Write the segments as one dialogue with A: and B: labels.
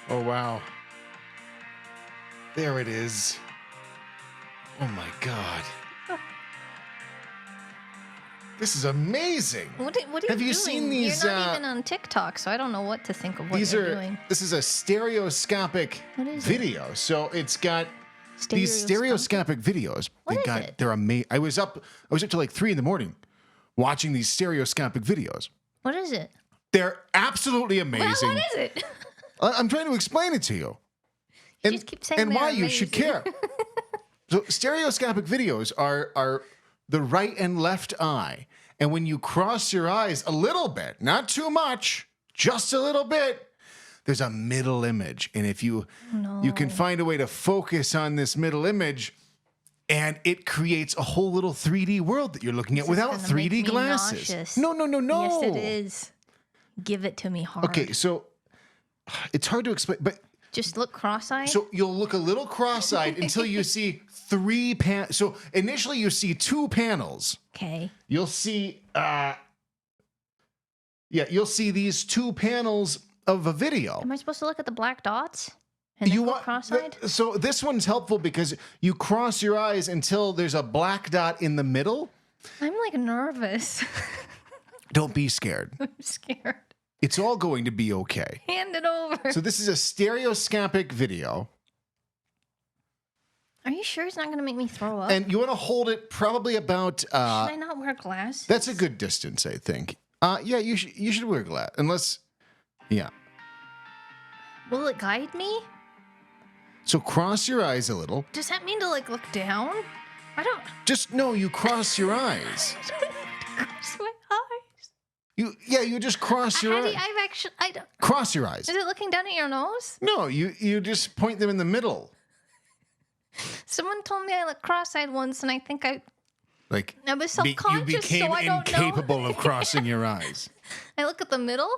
A: Oh, wow. There it is. Oh, my God. This is amazing.
B: What are you
A: Have you
B: doing?
A: seen these?
B: You're not even on TikTok, so I don't know what to think of what you're doing.
A: This is a stereoscopic video. So it's got these stereoscopic videos.
B: What is it?
A: They're amazing. I was up till like 3 a.m. watching these stereoscopic videos.
B: What is it?
A: They're absolutely amazing.
B: What is it?
A: I'm trying to explain it to you.
B: You just keep saying
A: and
B: they're
A: why
B: amazing.
A: you should care. So stereoscopic videos are the right and left eye. And when you cross your eyes a little bit, not too much, just a little bit, there's a middle image. And if you can find a way to focus on this middle image, and it creates a whole little 3D world that you're looking at without 3D glasses.
B: Nauseous.
A: No.
B: Yes, it is. Give it to me hard.
A: Okay, so it's hard to explain, but
B: just look cross-eyed.
A: so you'll look a little cross-eyed until you see 3 panels. So initially you see 2 panels.
B: Okay.
A: You'll see, you'll see these 2 panels of a video.
B: Am I supposed to look at the black dots? And then go cross-eyed?
A: So this one's helpful because you cross your eyes until there's a black dot in the middle.
B: I'm like nervous.
A: Don't be scared.
B: I'm scared.
A: It's all going to be okay.
B: Hand it over.
A: So this is a stereoscopic video.
B: Are you sure it's not going to make me throw up?
A: And you want to hold it probably about...
B: should I not wear glasses?
A: That's a good distance, I think. Yeah, you should wear glasses. Unless... Yeah.
B: Will it guide me?
A: So cross your eyes a little.
B: Does that mean to like look down? I don't...
A: You cross your eyes.
B: Cross my eyes.
A: You just cross your eyes.
B: I don't...
A: Cross your eyes.
B: Is it looking down at your nose?
A: No, you just point them in the middle.
B: Someone told me I looked cross-eyed once, and I think I was
A: you
B: self-conscious,
A: became
B: so I don't know.
A: incapable of crossing your eyes.
B: I look at the middle?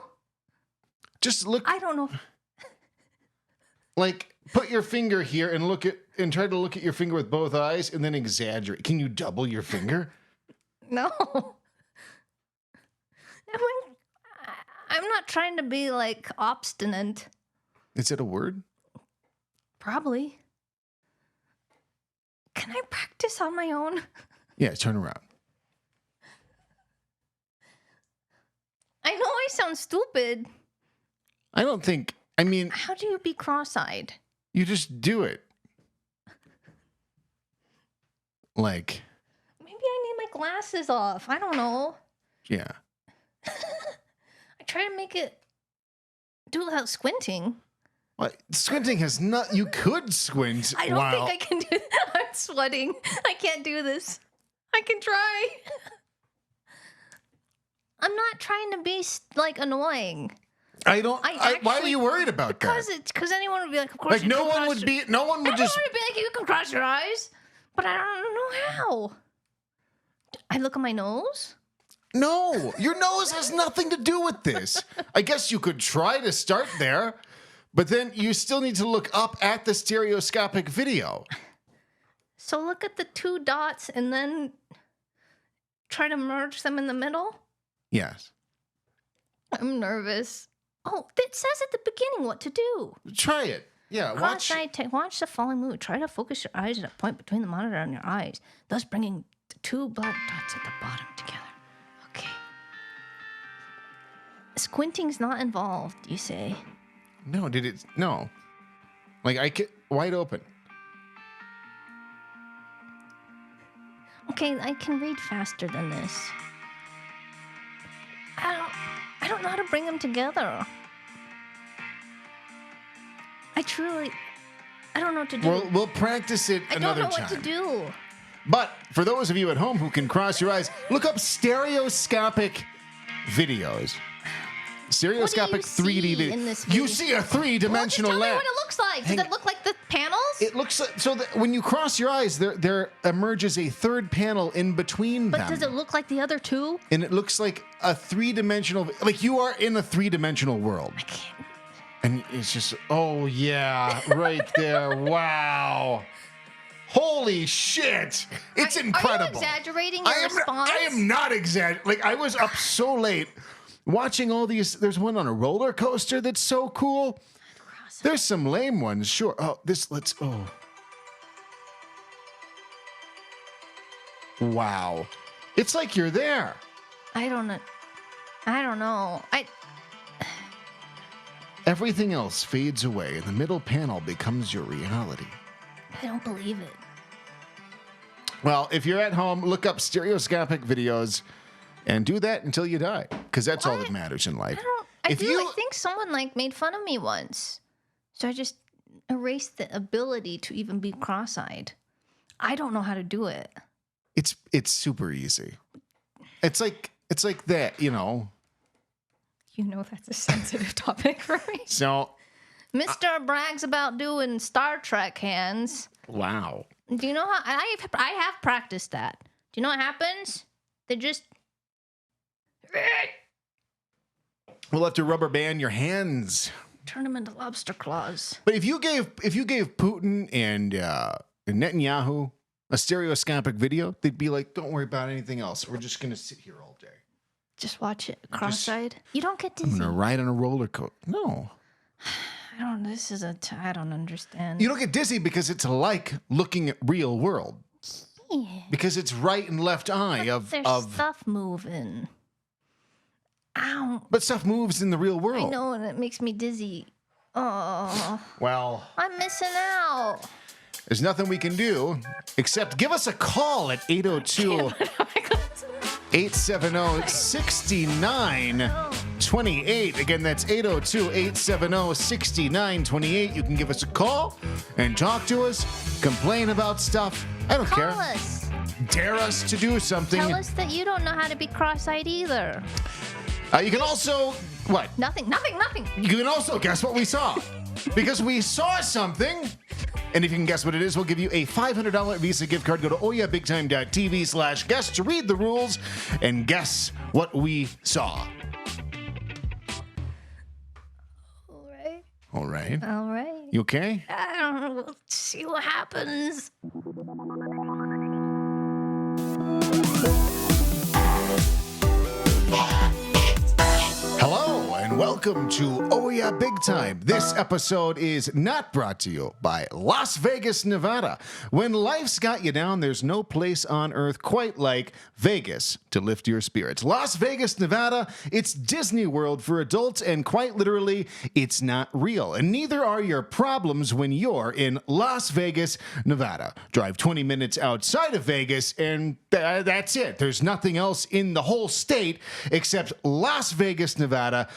A: Just look.
B: I don't know.
A: Like, put your finger here and try to look at your finger with both eyes, and then exaggerate. Can you double your finger?
B: No. I'm not trying to be, like, obstinate.
A: Is that a word?
B: Probably. Can I practice on my own?
A: Yeah, turn around.
B: I know I sound stupid.
A: I don't think...
B: How do you be cross-eyed?
A: You just do it. Like...
B: Maybe I need my glasses off. I don't know.
A: Yeah.
B: I try to make it do without squinting.
A: What? Squinting has not... You could squint.
B: I don't think I can do that. I'm sweating. I can't do this. I can try. I'm not trying to be, like, annoying.
A: I don't... why are you worried about that?
B: Because anyone would be like, of course you
A: no
B: can
A: one would be... No one would just...
B: Everyone would be like, you can cross your eyes. But I don't know how. I look at my nose?
A: No, your nose has nothing to do with this. I guess you could try to start there, but then you still need to look up at the stereoscopic video.
B: So look at the 2 dots and then try to merge them in the middle?
A: Yes.
B: I'm nervous. Oh, it says at the beginning what to do.
A: Try it. Yeah, watch
B: the following move. Try to focus your eyes at a point between the monitor and your eyes, thus bringing the 2 black dots at the bottom together. Okay. Squinting's not involved, you say?
A: No, no. Like, wide open.
B: Okay, I can read faster than this. I don't know how to bring them together. I don't know what to do.
A: We'll practice it another time.
B: I don't know what to do.
A: But for those of you at home who can cross your eyes, look up stereoscopic videos. Stereoscopic 3D video.
B: In this video?
A: You see a 3-dimensional
B: Tell me
A: land.
B: what it looks like. Does it look like the panels?
A: It looks like, so that when you cross your eyes, there emerges a 3rd panel in between them.
B: But does it look like the other 2?
A: And it looks like a 3-dimensional, like you are in a 3-dimensional world.
B: I can't.
A: And it's just, oh yeah, right there. Wow. Holy shit. It's incredible.
B: Are you exaggerating your response?
A: I am not exaggerating. Like, I was up so late watching all these. There's one on a roller coaster that's so cool. There's some lame ones, sure. Oh, oh. Wow. It's like you're there.
B: I don't know.
A: Everything else fades away, and the middle panel becomes your reality.
B: I don't believe it.
A: Well, if you're at home, look up stereoscopic videos and do that until you die, because that's all that matters in life.
B: I think someone made fun of me once. So I just erased the ability to even be cross-eyed. I don't know how to do it.
A: It's super easy. It's like that,
B: You know that's a sensitive topic for me.
A: So
B: Mr. brags about doing Star Trek hands.
A: Wow.
B: Do you know how I have practiced that? Do you know what happens? They just
A: we'll have to rubber band your hands.
B: Turn them into lobster claws.
A: But if you gave Putin and Netanyahu a stereoscopic video, they'd be like, "Don't worry about anything else. We're just gonna sit here all day.
B: Just watch it cross-eyed. You don't get dizzy.
A: I'm gonna ride on a roller coaster." No.
B: I don't understand.
A: You don't get dizzy because it's like looking at real world.
B: Yeah.
A: Because it's right and left eye
B: There's stuff moving. Ow.
A: But stuff moves in the real world.
B: I know, and it makes me dizzy. Oh.
A: Well,
B: I'm missing out.
A: there's nothing we can do except give us a call at 802 870-6928. Again, that's 802-870-6928. You can give us a call and talk to us, complain about stuff. I don't care.
B: Call us.
A: Dare us to do something.
B: Tell us that you don't know how to be cross-eyed either.
A: You can also, what?
B: Nothing.
A: You can also guess what we saw. Because we saw something. And if you can guess what it is, we'll give you a $500 Visa gift card. Go to oyabigtime.tv/guest to read the rules and guess what we saw. All right. You okay?
B: I don't know. Let's see what happens.
A: Hello and welcome to Oh Yeah Big Time. This episode is not brought to you by Las Vegas, Nevada. When life's got you down, there's no place on earth quite like Vegas to lift your spirits. Las Vegas, Nevada, it's Disney World for adults, and quite literally, it's not real. And neither are your problems when you're in Las Vegas, Nevada. Drive 20 minutes outside of Vegas, and that's it. There's nothing else in the whole state except Las Vegas, Nevada.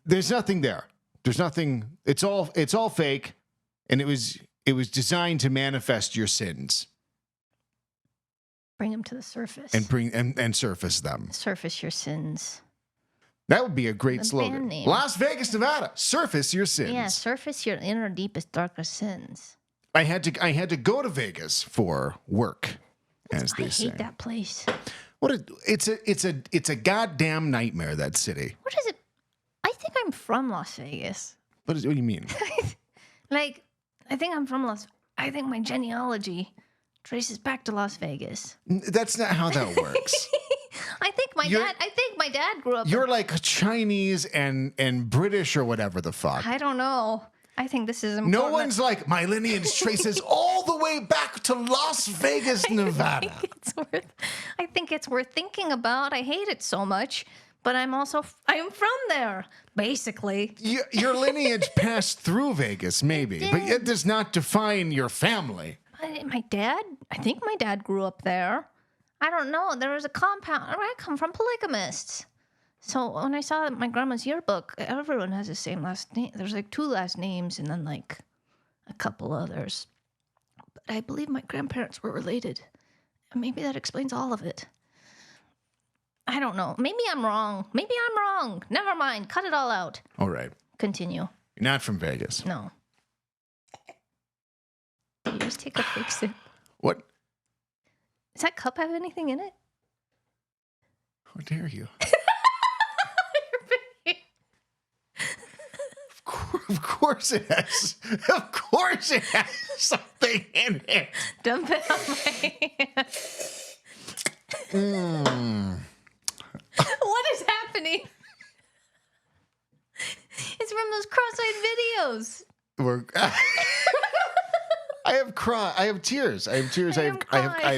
A: There's nothing there. There's nothing. It's all fake, and it was designed to manifest your sins.
B: Bring them to the surface.
A: And surface them.
B: Surface your sins.
A: That would be a great slogan.
B: Band name.
A: Las Vegas, Nevada. Surface your sins.
B: Yeah, surface your inner, deepest, darkest sins.
A: I had to go to Vegas for work, as they say.
B: I hate that place.
A: It's a goddamn nightmare, that city.
B: What is it? I think I'm from Las Vegas.
A: What do you mean?
B: I think I'm from I think my genealogy traces back to Las Vegas.
A: That's not how that works.
B: I think my dad grew up.
A: You're like Chinese and British or whatever the fuck.
B: I don't know. I think this is important.
A: No one's like, my lineage traces all the way back to Las Vegas, Nevada.
B: I think it's worth thinking about. I hate it so much, but I am from there, basically.
A: Your lineage passed through Vegas, maybe, but it does not define your family.
B: I think my dad grew up there. I don't know. There was a compound. I come from polygamists. So when I saw my grandma's yearbook, everyone has the same last name. There's 2 last names and then a couple others. But I believe my grandparents were related. And maybe that explains all of it. I don't know. Maybe I'm wrong. Never mind. Cut it all out.
A: All right.
B: Continue.
A: You're not from Vegas.
B: No. You just take a quick sip.
A: What?
B: Does that cup have anything in it?
A: How dare you? Of course it has. Of course it has something in it.
B: Dump it on my hand. What is happening? It's from those cross-eyed videos.
A: We're I have tears. I have tears. I have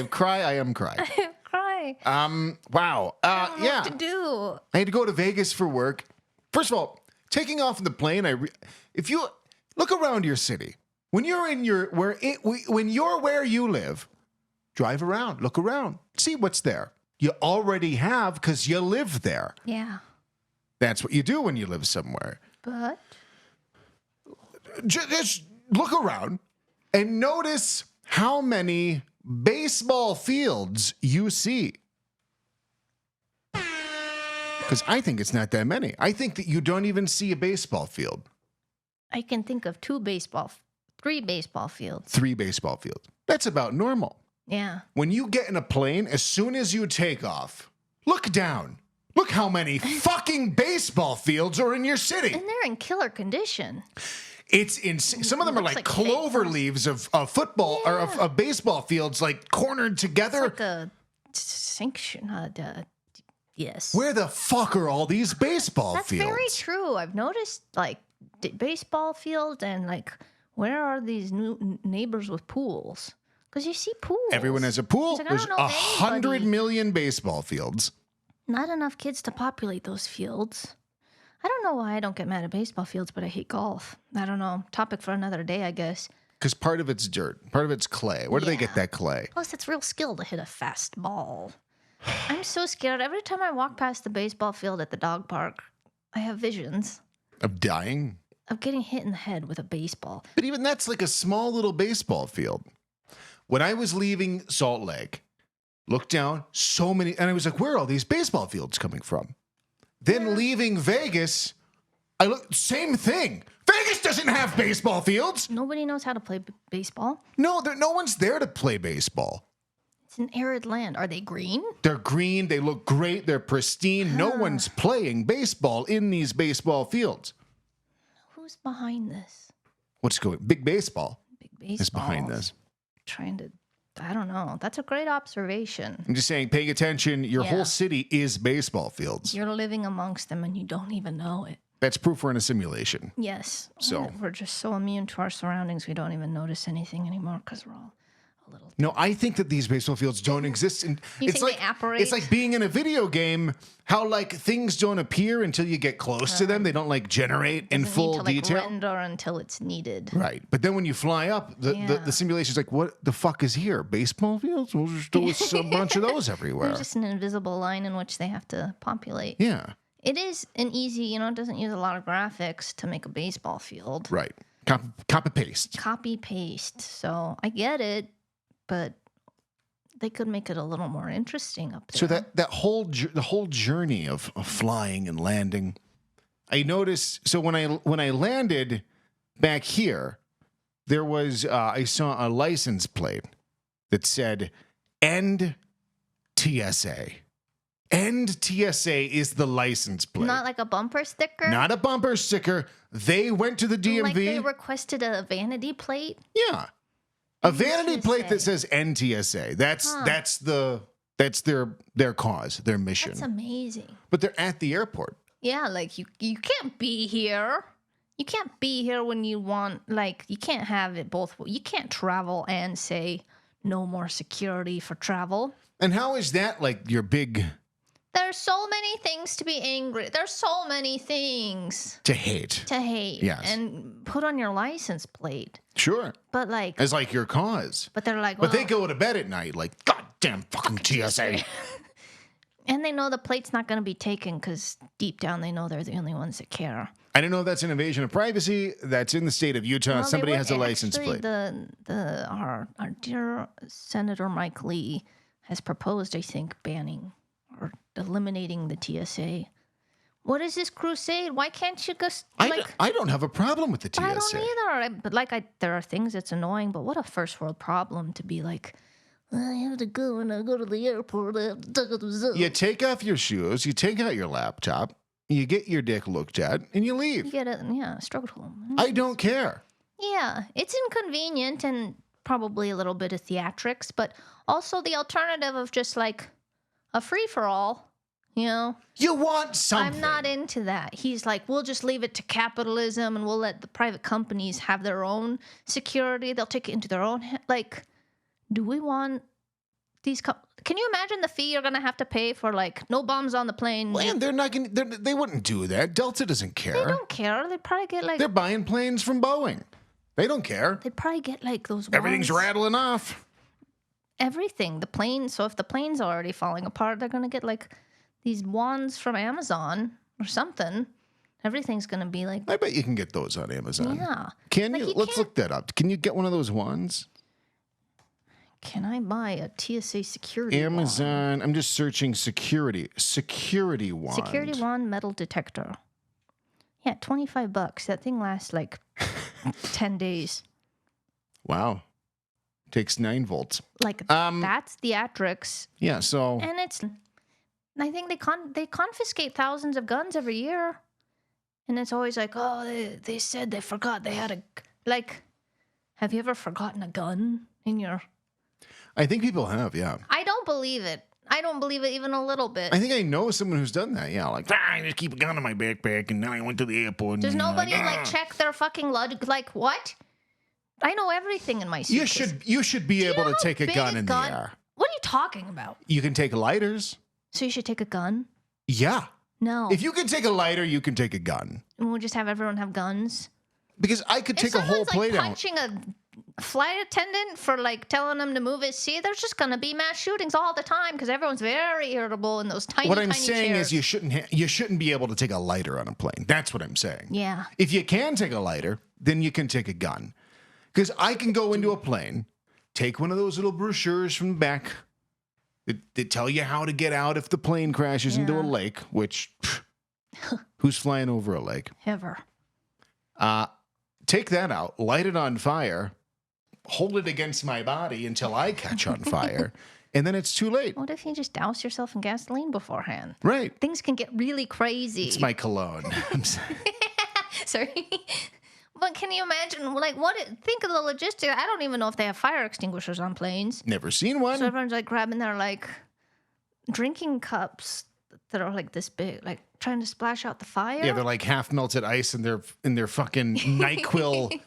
A: cry. I am cry.
B: Cry.
A: Wow.
B: I don't know
A: Yeah.
B: what to do.
A: I had to go to Vegas for work. First of all, taking off the plane, if you look around your city, when you're where you live, drive around, look around, see what's there. You already have because you live there.
B: Yeah.
A: That's what you do when you live somewhere.
B: But
A: Just look around and notice how many baseball fields you see. Because I think it's not that many. I think that you don't even see a baseball field.
B: I can think of 3 baseball fields.
A: 3 baseball fields. That's about normal.
B: Yeah.
A: When you get in a plane, as soon as you take off, look down. Look how many fucking baseball fields are in your city.
B: And they're in killer condition.
A: It's insane. Some of them are like clover leaves of football or of baseball fields, like cornered together.
B: It's like a sanction. Yes.
A: Where the fuck are all these baseball
B: That's
A: fields?
B: very true. I've noticed like baseball fields and like where are these new neighbors with pools? Because you see pools.
A: Everyone has a pool.
B: It's like, I
A: There's
B: don't know
A: 100
B: anybody.
A: million baseball fields.
B: Not enough kids to populate those fields. I don't know why I don't get mad at baseball fields, but I hate golf. I don't know. Topic for another day, I guess.
A: Because part of it's dirt, part of it's clay. Where do they get that clay?
B: Plus, it's real skill to hit a fast ball. I'm so scared. Every time I walk past the baseball field at the dog park, I have visions
A: Of dying?
B: of getting hit in the head with a baseball.
A: But even that's like a small little baseball field. When I was leaving Salt Lake, looked down, so many, and I was like, where are all these baseball fields coming from? Then leaving Vegas, I looked, same thing. Vegas doesn't have baseball fields.
B: Nobody knows how to play baseball.
A: No, no one's there to play baseball.
B: It's an arid land. Are they green?
A: They're green, they look great, they're pristine. No one's playing baseball in these baseball fields.
B: Who's behind this?
A: What's going? Big baseball
B: Big baseball
A: is behind this.
B: Trying to, I don't know. That's a great observation.
A: I'm just saying, paying attention, your
B: Yeah.
A: whole city is baseball fields.
B: You're living amongst them and you don't even know it.
A: That's proof we're in a simulation.
B: Yes.
A: So-
B: we're just so immune to our surroundings, we don't even notice anything anymore because we're all a little.
A: No, I think that these baseball fields don't exist. And
B: You
A: it's
B: think
A: like
B: they apparate?
A: it's like being in a video game. How like things don't appear until you get close to them. They don't like generate in
B: Doesn't
A: full
B: need to, like,
A: detail.
B: render until it's needed.
A: Right, but then when you fly up, the
B: Yeah.
A: simulation's like, what the fuck is here? Baseball fields? Well, there's a bunch of those everywhere.
B: There's just an invisible line in which they have to populate.
A: Yeah,
B: It is an easy, it doesn't use a lot of graphics to make a baseball field.
A: right. Copy paste.
B: Copy paste. So I get it, but they could make it a little more interesting up there.
A: So that whole the whole journey of flying and landing, I noticed. So when I landed back here, there was I saw a license plate that said "End TSA." End TSA is the license plate,
B: Not like a bumper sticker?
A: not a bumper sticker. They went to the DMV.
B: Like they requested a vanity plate?
A: Yeah, a vanity plate that
B: TSA.
A: says NTSA. That's their cause, their mission.
B: That's amazing.
A: But they're at the airport.
B: Yeah, like you can't be here. You can't be here when you want, like, you can't have it both. You can't travel and say no more security for travel.
A: And how is that like your big
B: There's so many things to be angry. There's so many things
A: to hate?
B: to hate.
A: Yes.
B: And put on your license plate.
A: Sure.
B: But like,
A: As like your cause.
B: but they're like,
A: But they
B: well,
A: go to bed at night like, goddamn fucking TSA.
B: and they know the plate's not going to be taken because deep down they know they're the only ones that care.
A: I don't know if that's an invasion of privacy. That's in the state of Utah.
B: Well, they
A: Somebody
B: would-
A: has a license
B: actually,
A: plate.
B: Our dear Senator Mike Lee has proposed, I think, banning or eliminating the TSA. What is this crusade? Why can't you just like?
A: I don't have a problem with the TSA.
B: I don't either. But there are things that's annoying. But what a first world problem to be like. I have to go and I go to the airport. I have to go to the zoo."
A: You take off your shoes, you take out your laptop, you get your dick looked at, and you
B: You
A: leave.
B: get it, yeah, struggle.
A: I don't care.
B: Yeah, it's inconvenient and probably a little bit of theatrics, but also the alternative of just like a free for all. You know?
A: You want something.
B: I'm not into that. He's like, we'll just leave it to capitalism and we'll let the private companies have their own security. They'll take it into their own like, do we want these can you imagine the fee you're going to have to pay for like no bombs on the plane?
A: Well, they're not going to they wouldn't do that. Delta doesn't care.
B: They don't care. They'd probably get like
A: They're buying planes from Boeing. They don't care.
B: They'd probably get like those
A: Everything's
B: wands.
A: rattling off.
B: Everything. The plane, so if the plane's already falling apart, they're going to get like these wands from Amazon or something. Everything's going to be like
A: I bet you can get those on Amazon.
B: Yeah.
A: Can
B: Like,
A: you?
B: you
A: Let's
B: can't-
A: look that up. Can you get one of those wands?
B: Can I buy a TSA security
A: Amazon.
B: wand?
A: I'm just searching security wand.
B: Security wand metal detector. Yeah, $25. That thing lasts like 10 days.
A: Wow. Takes 9 volts.
B: Like that's theatrics.
A: Yeah, so
B: And it's I think they confiscate thousands of guns every year. And it's always like, oh, they said they forgot they had a like have you ever forgotten a gun in your
A: I think people have, yeah.
B: I don't believe it. I don't believe it even a little bit.
A: I think I know someone who's done that. Yeah, like I just keep a gun in my backpack, and then I went to the airport.
B: Does
A: and
B: nobody
A: like,
B: like check their fucking luggage? Like what? I know everything in my suitcase.
A: You should be
B: Do you
A: able
B: know
A: to
B: how
A: take a
B: big
A: gun in the air.
B: What are you talking about?
A: You can take lighters.
B: So you should take a gun?
A: Yeah.
B: No.
A: If you can take a lighter, you can take a gun.
B: And we'll just have everyone have guns.
A: Because I could take a whole
B: If
A: plate
B: someone's
A: out.
B: punching a flight attendant for like telling them to move his seat, there's just gonna be mass shootings all the time because everyone's very irritable in those tiny.
A: What I'm
B: tiny
A: saying
B: chairs.
A: is you shouldn't be able to take a lighter on a plane. That's what I'm saying.
B: Yeah.
A: If you can take a lighter, then you can take a gun. Because I can go into a plane, take one of those little brochures from the back that tell you how to get out if the plane crashes into a
B: Yeah.
A: lake, which, who's flying over a lake?
B: Ever.
A: Take that out, light it on fire, hold it against my body until I catch on fire, and then it's too late.
B: What if you just douse yourself in gasoline beforehand?
A: Right.
B: Things can get really crazy.
A: It's my cologne. I'm sorry.
B: Sorry. But can you imagine, like, think of the logistics. I don't even know if they have fire extinguishers on planes.
A: Never seen one.
B: So everyone's, like, grabbing their, like, drinking cups that are, like, this big, like, trying to splash out the fire.
A: Yeah, they're like half melted ice in their fucking NyQuil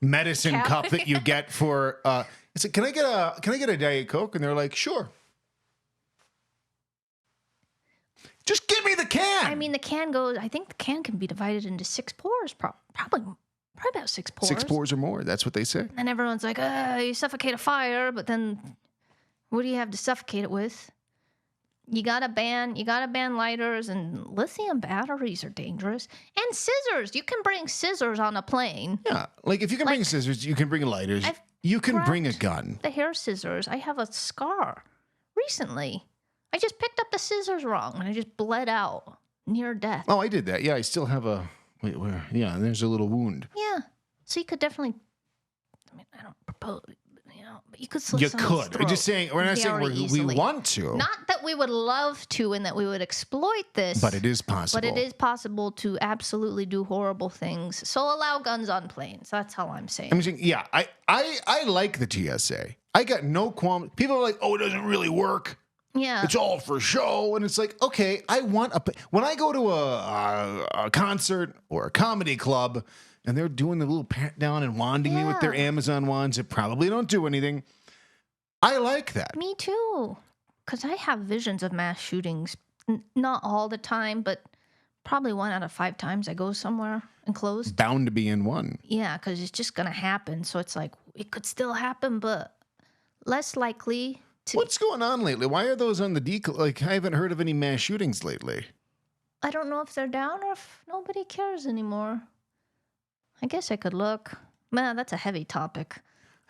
A: medicine
B: Cap.
A: cup that you get for. I said, can I get a Diet Coke? And they're like, sure. Just give me the can.
B: I mean, the can goes, I think the can can be divided into 6 pores, probably about 6 pores.
A: 6 pores or more. That's what they say.
B: And everyone's like, you suffocate a fire, but then what do you have to suffocate it with? You gotta ban lighters, and lithium batteries are dangerous. And scissors. You can bring scissors on a plane.
A: Yeah, like if you can bring scissors, you can bring lighters.
B: I've
A: You can bring a
B: grabbed
A: gun.
B: The hair scissors. I have a scar recently. I just picked up the scissors wrong and I just bled out near death.
A: Oh, I did that. Yeah, I still have a. Wait, where? Yeah, there's a little wound.
B: Yeah. So you could definitely. I mean, I don't propose, but you could slit
A: You
B: someone's
A: could. We're
B: throat
A: just saying. We're not saying
B: very
A: we
B: easily.
A: want to,
B: Not that we would love to and that we would exploit this.
A: but it is possible.
B: But it is possible to absolutely do horrible things. So allow guns on planes. That's all I'm saying.
A: I'm saying, yeah, I like the TSA. I got no qualm. People are like, oh, it doesn't really work.
B: Yeah.
A: It's all for show. And it's like, okay, I want when I go to a concert or a comedy club and they're doing the little pat down and wanding me with their Amazon wands that probably don't do anything. I like that.
B: Me too. Because I have visions of mass shootings. Not all the time, but probably 1 out of 5 times I go somewhere enclosed.
A: Bound to be in one.
B: Yeah, because it's just going to happen. So it's like, it could still happen, but less likely to.
A: What's going on lately? Why are those on the decline? Like, I haven't heard of any mass shootings lately.
B: I don't know if they're down or if nobody cares anymore. I guess I could look. Man, that's a heavy topic.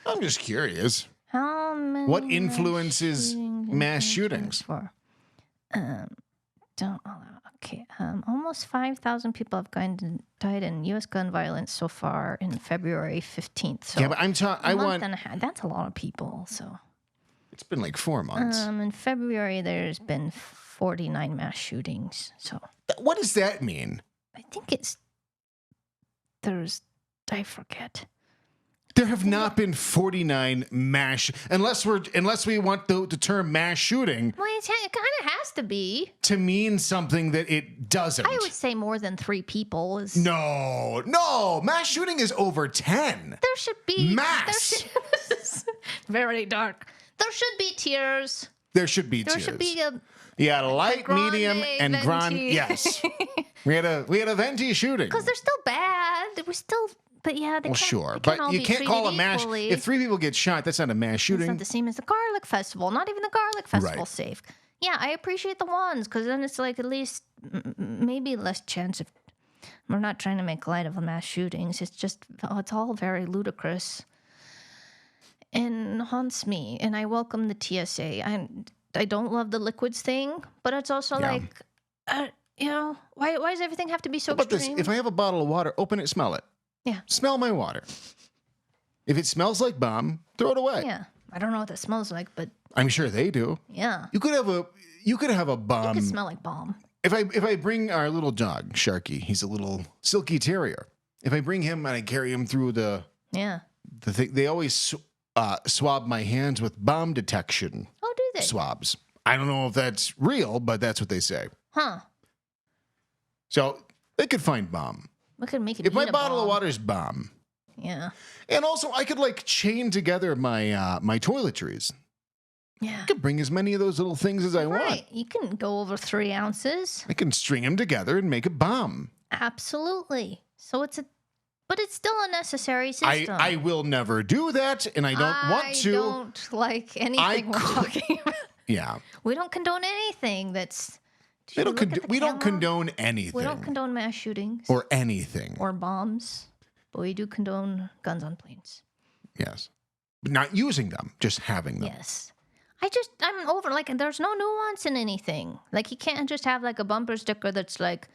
A: I'm just curious.
B: How many
A: What influences mass shootings?
B: For? Don't allow. Okay. Almost 5,000 people have died in U.S. gun violence so far in February 15th. So
A: Yeah, but I'm talking. I want.
B: That's a lot of people. So.
A: It's been like 4 months.
B: In February, there's been 49 mass shootings. So.
A: What does that mean?
B: I think I forget.
A: There have not been 49 mass, unless we want the term mass shooting
B: Well, it kind of has to be.
A: to mean something that it doesn't.
B: I would say more than 3 people is.
A: No, mass shooting is over 10.
B: There should be.
A: Mass.
B: Very dark. There should be tiers.
A: There should be
B: There
A: tiers.
B: should be a.
A: Yeah, light,
B: Grande
A: medium, and grand.
B: Venti.
A: Yes, we had a venti shooting.
B: Because they're still bad. They were still. But yeah, they
A: Well,
B: can't,
A: sure,
B: they
A: but
B: all
A: you
B: be
A: can't call a
B: treated
A: mass.
B: equally.
A: If 3 people get shot, that's not a mass
B: It's
A: shooting.
B: not the same as the garlic festival. Not even the garlic festival's safe. Yeah, I appreciate the ones because then it's like at least maybe less chance of. We're not trying to make light of the mass shootings. It's just it's all very ludicrous and haunts me. And I welcome the TSA. I don't love the liquids thing, but it's also like, you know, why does everything have to be so
A: How about
B: extreme?
A: this? If I have a bottle of water, open it, smell it.
B: Yeah.
A: Smell my water. If it smells like bomb, throw it away.
B: Yeah, I don't know what that smells like, but
A: I'm sure they do.
B: yeah,
A: You could have a bomb.
B: it could smell like bomb.
A: If I bring our little dog, Sharky, he's a little silky terrier. If I bring him and I carry him through the thing, they always swab my hands with bomb detection
B: Oh, do they?
A: swabs. I don't know if that's real, but that's what they say.
B: Huh?
A: So they could find bomb.
B: We could make it.
A: If my
B: eat a
A: bottle of
B: bomb.
A: water is bomb,
B: Yeah.
A: and also I could like chain together my my toiletries.
B: Yeah.
A: I could bring as many of those little things as I want.
B: Right. You can go over 3 ounces.
A: I can string them together and make a bomb.
B: Absolutely. So but it's still a necessary system.
A: I will never do that, and I don't want to.
B: I don't like anything we're talking about.
A: Yeah.
B: We don't condone anything that's. Did
A: We
B: you
A: don't,
B: look at the
A: we don't
B: camera?
A: condone anything.
B: We don't condone mass shootings
A: or anything.
B: or bombs, but we do condone guns on planes.
A: Yes. But not using them, just having them.
B: Yes. I'm over, like, there's no nuance in anything. Like, you can't just have, like, a bumper sticker that's like,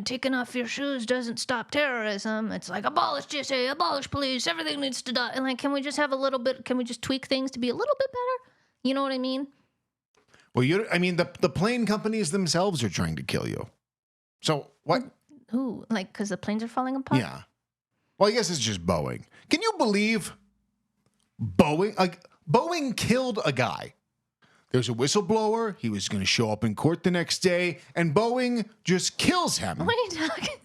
B: taking off your shoes doesn't stop terrorism. It's like, abolish GSA, abolish police, everything needs to die. And, like, can we just have a little bit, can we just tweak things to be a little bit better? You know what I mean?
A: Well, the plane companies themselves are trying to kill you. So what?
B: Ooh, like, because the planes are falling apart?
A: Yeah. Well, I guess it's just Boeing. Can you believe Boeing? Like, Boeing killed a guy. There's a whistleblower. He was going to show up in court the next day, and Boeing just kills him.
B: What are you talking?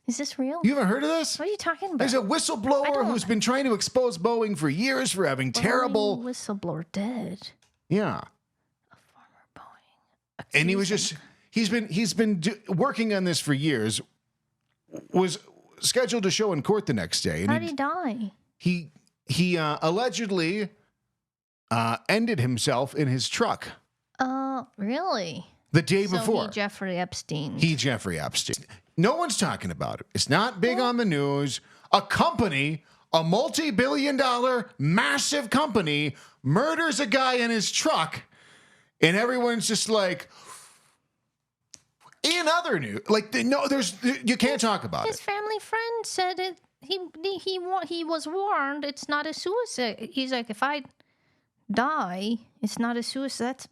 B: Is this real?
A: You haven't heard of this?
B: What are you talking about?
A: There's a whistleblower
B: don't-
A: who's been trying to expose Boeing for years for having terrible.
B: Whistleblower dead.
A: Yeah.
B: Boeing.
A: And he was just he's been working on this for years. Was scheduled to show in court the next day,
B: How
A: and
B: did he die?
A: he allegedly ended himself in his truck
B: Really?
A: the day
B: So
A: before.
B: he Jeffrey Epstein.
A: Jeffrey Epstein. No one's talking about it. It's not big on the news. A company, a multi-billion-dollar massive company, murders a guy in his truck, and everyone's just like. In other news, like you can't talk about
B: His
A: it.
B: family friend said it. He was warned. It's not a suicide. He's like, if I die, it's not a suicide.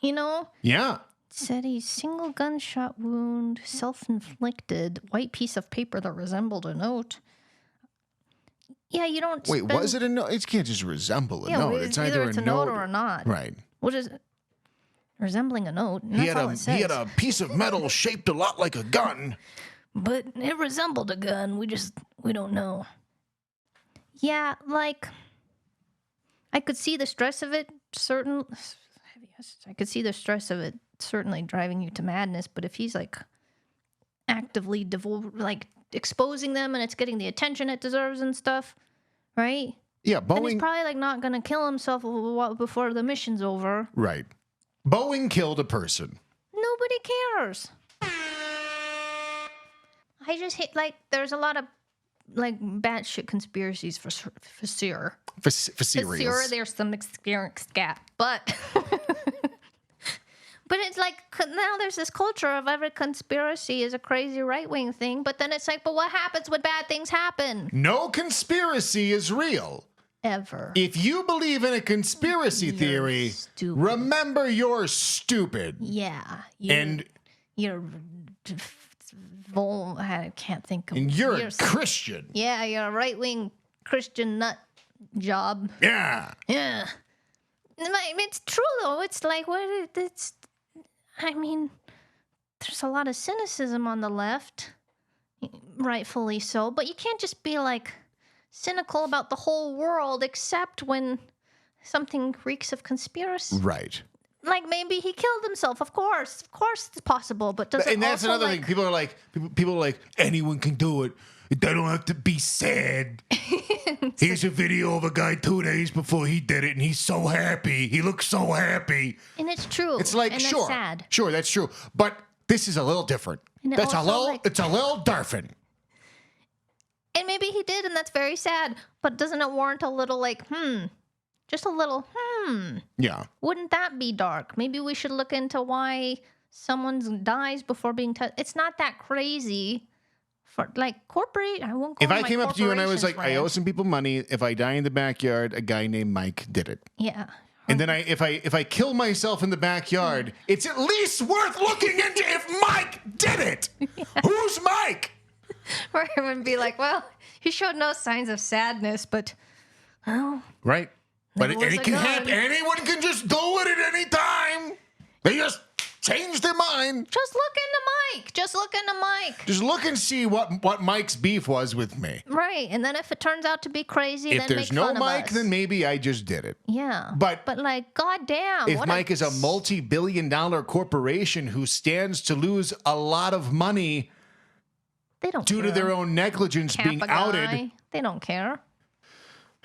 B: That's,
A: Yeah.
B: Said he's single gunshot wound, self-inflicted, white piece of paper that resembled a note. Yeah, you don't.
A: Wait, was it a note? It can't just resemble a note. It's either
B: a note or a not.
A: Right.
B: What is it? Resembling a note. And that's all it says.
A: He had a piece of metal shaped a lot like a gun.
B: But it resembled a gun. We don't know. Yeah, like, I could see the stress of it. I could see the stress of it certainly driving you to madness. But if he's like actively exposing them and it's getting the attention it deserves and stuff, right?
A: Yeah,
B: Then he's
A: Boeing.
B: probably like not gonna kill himself before the mission's over.
A: Right. Boeing killed a person.
B: Nobody cares. I just hate, like, there's a lot of, like, batshit conspiracies for sure.
A: For serials.
B: For sure, there's some scat, but... But it's like, now there's this culture of every conspiracy is a crazy right-wing thing, but then it's like, but what happens when bad things happen?
A: No conspiracy is real.
B: Ever.
A: If you believe in a conspiracy theory,
B: stupid.
A: remember you're stupid.
B: Yeah.
A: You're
B: I can't think of...
A: a Christian.
B: Yeah, you're a right-wing Christian nut job.
A: Yeah.
B: Yeah. It's true though. It's like I mean, there's a lot of cynicism on the left, rightfully so, but you can't just be like cynical about the whole world except when something reeks of conspiracy.
A: Right.
B: Like maybe he killed himself. Of course it's possible. But does it
A: And that's
B: also
A: another thing. People are like, anyone can do it. They don't have to be sad. Here's a video of a guy 2 days before he did it, and he's so happy. He looks so happy.
B: And it's true.
A: It's like,
B: and
A: sure,
B: that's sad.
A: sure, that's true. But this is a little different.
B: And
A: It's a
B: also,
A: little different.
B: And maybe he did, and that's very sad. But doesn't it warrant a little just a little
A: Yeah.
B: Wouldn't that be dark? Maybe we should look into why someone dies before being touched. It's not that crazy. For like corporate, I won't go.
A: If I came up to you and I was like, I owe
B: rant.
A: some people money. If I die in the backyard, a guy named Mike did it.
B: Yeah.
A: And then if I kill myself in the backyard, it's at least worth looking into if Mike did it. Who's Mike?
B: Or it would be like, well, he showed no signs of sadness, but well,
A: Right. But
B: There was
A: it
B: a
A: can
B: gun.
A: happen. Anyone can just do it at any time. They just change their mind.
B: just look into Mike. Just look into Mike.
A: Just look and see what Mike's beef was with me.
B: Right. And then if it turns out to be crazy,
A: If
B: then
A: there's
B: make
A: no
B: fun
A: Mike,
B: of us.
A: then maybe I just did it.
B: Yeah.
A: But
B: like, goddamn.
A: If
B: what
A: Mike is a multi-billion-dollar corporation who stands to lose a lot of money
B: they don't
A: due to
B: care.
A: their own negligence being
B: Kappa
A: outed.
B: guy, they don't care.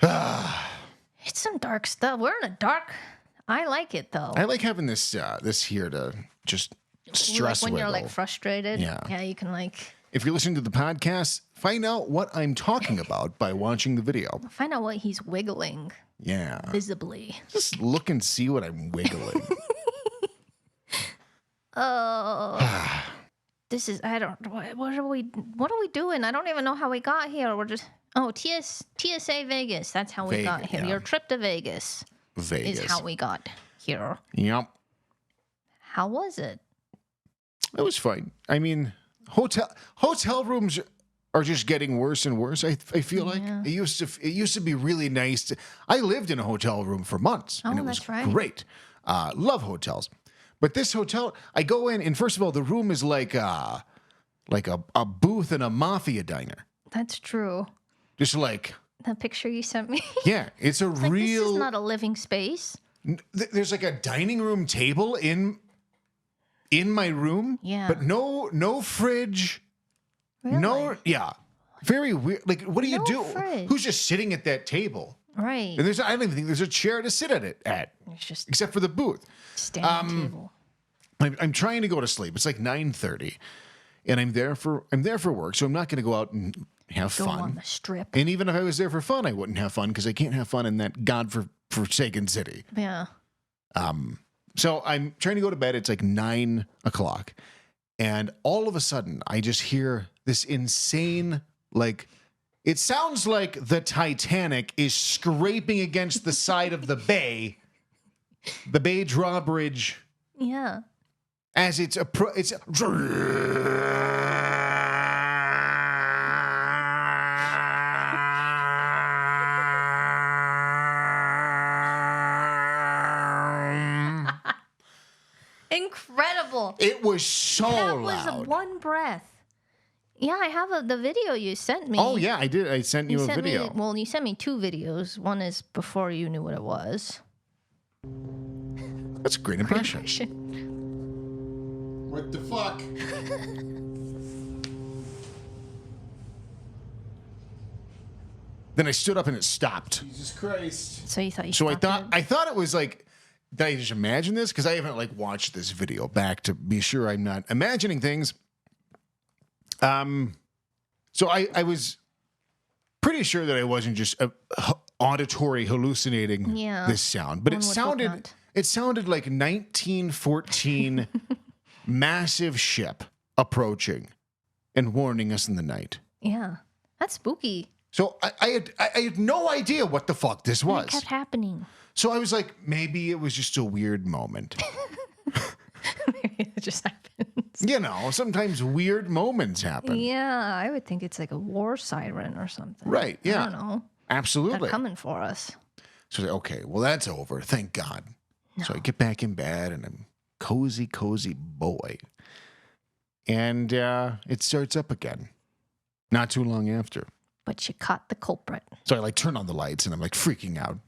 B: It's some dark stuff. We're in a dark. I like it though.
A: I like having this here to just stress
B: like when you're
A: wiggle.
B: like frustrated.
A: Yeah.
B: Yeah, you can like
A: If you're listening to the podcast, find out what I'm talking about by watching the video.
B: find out what he's wiggling
A: Yeah.
B: visibly.
A: Just look and see what I'm wiggling.
B: Oh. This is what are we doing? I don't even know how we got here. We're just TSA Vegas. That's how we got here.
A: yeah.
B: Your trip to Vegas,
A: Vegas.
B: is how we got here.
A: Yep.
B: How was it?
A: It was fine. I mean, hotel rooms are just getting worse and worse. I feel like
B: Yeah.
A: it used to be really nice. I lived in a hotel room for months, and
B: Oh,
A: it was
B: that's right.
A: great. Love hotels, but this hotel, I go in, and first of all, the room is like a booth in a mafia diner.
B: That's true.
A: Just like,
B: The picture you sent me.
A: yeah, it's a
B: Like,
A: real.
B: this is not a living space.
A: There's like a dining room table in my room.
B: Yeah.
A: But no fridge.
B: Really?
A: No, yeah. Very weird. Like, what do you
B: No
A: do?
B: fridge.
A: Who's just sitting at that table?
B: Right.
A: And I don't even think there's a chair to sit at
B: It's just
A: except for the booth.
B: standing table.
A: I'm trying to go to sleep. It's like 9:30, and I'm there for work, so I'm not going to go out and have
B: Go
A: fun.
B: on the strip.
A: And even if I was there for fun, I wouldn't have fun because I can't have fun in that godforsaken city.
B: Yeah.
A: So I'm trying to go to bed. It's like 9 o'clock. And all of a sudden, I just hear this insane, like, it sounds like the Titanic is scraping against the side of the bay drawbridge,
B: Yeah.
A: as it's
B: Incredible.
A: It was so
B: That
A: loud.
B: was one breath. Yeah, I have the video you sent me.
A: Oh yeah, I did. I sent you a
B: sent
A: video.
B: You sent me 2 videos. One is before you knew what it was.
A: That's a great impression. What the fuck? Then I stood up and it stopped.
C: Jesus Christ.
B: So you thought you
A: So
B: stopped it?
A: I thought it was like, did I just imagine this? Because I haven't like watched this video back to be sure I'm not imagining things. So I was pretty sure that I wasn't just auditory hallucinating
B: Yeah,
A: this sound, but
B: one would hope not.
A: it sounded like 1914 massive ship approaching and warning us in the night.
B: Yeah. That's spooky.
A: So I had no idea what the fuck this was.
B: It kept happening.
A: So I was like, maybe it was just a weird moment.
B: It just happens.
A: You know, sometimes weird moments happen.
B: Yeah, I would think it's like a war siren or something.
A: Right, yeah.
B: I don't know.
A: Absolutely.
B: They're coming for us.
A: So, okay, well, that's over. Thank God. No. So I get back in bed, and I'm cozy boy. And it starts up again. Not too long after.
B: But you caught the culprit.
A: So I like turn on the lights, and I'm like freaking out.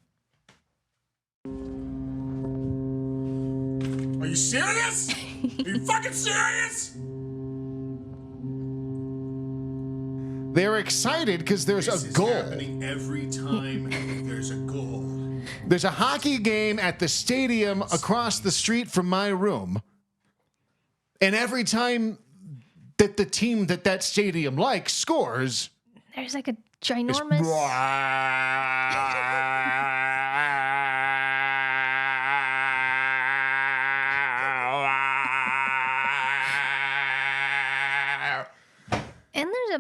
A: Are you serious? Are you fucking serious? They're excited because there's a goal. This is happening every time there's a goal. There's a hockey game at the stadium across the street from my room. And every time that the team that stadium likes scores,
B: there's like a ginormous...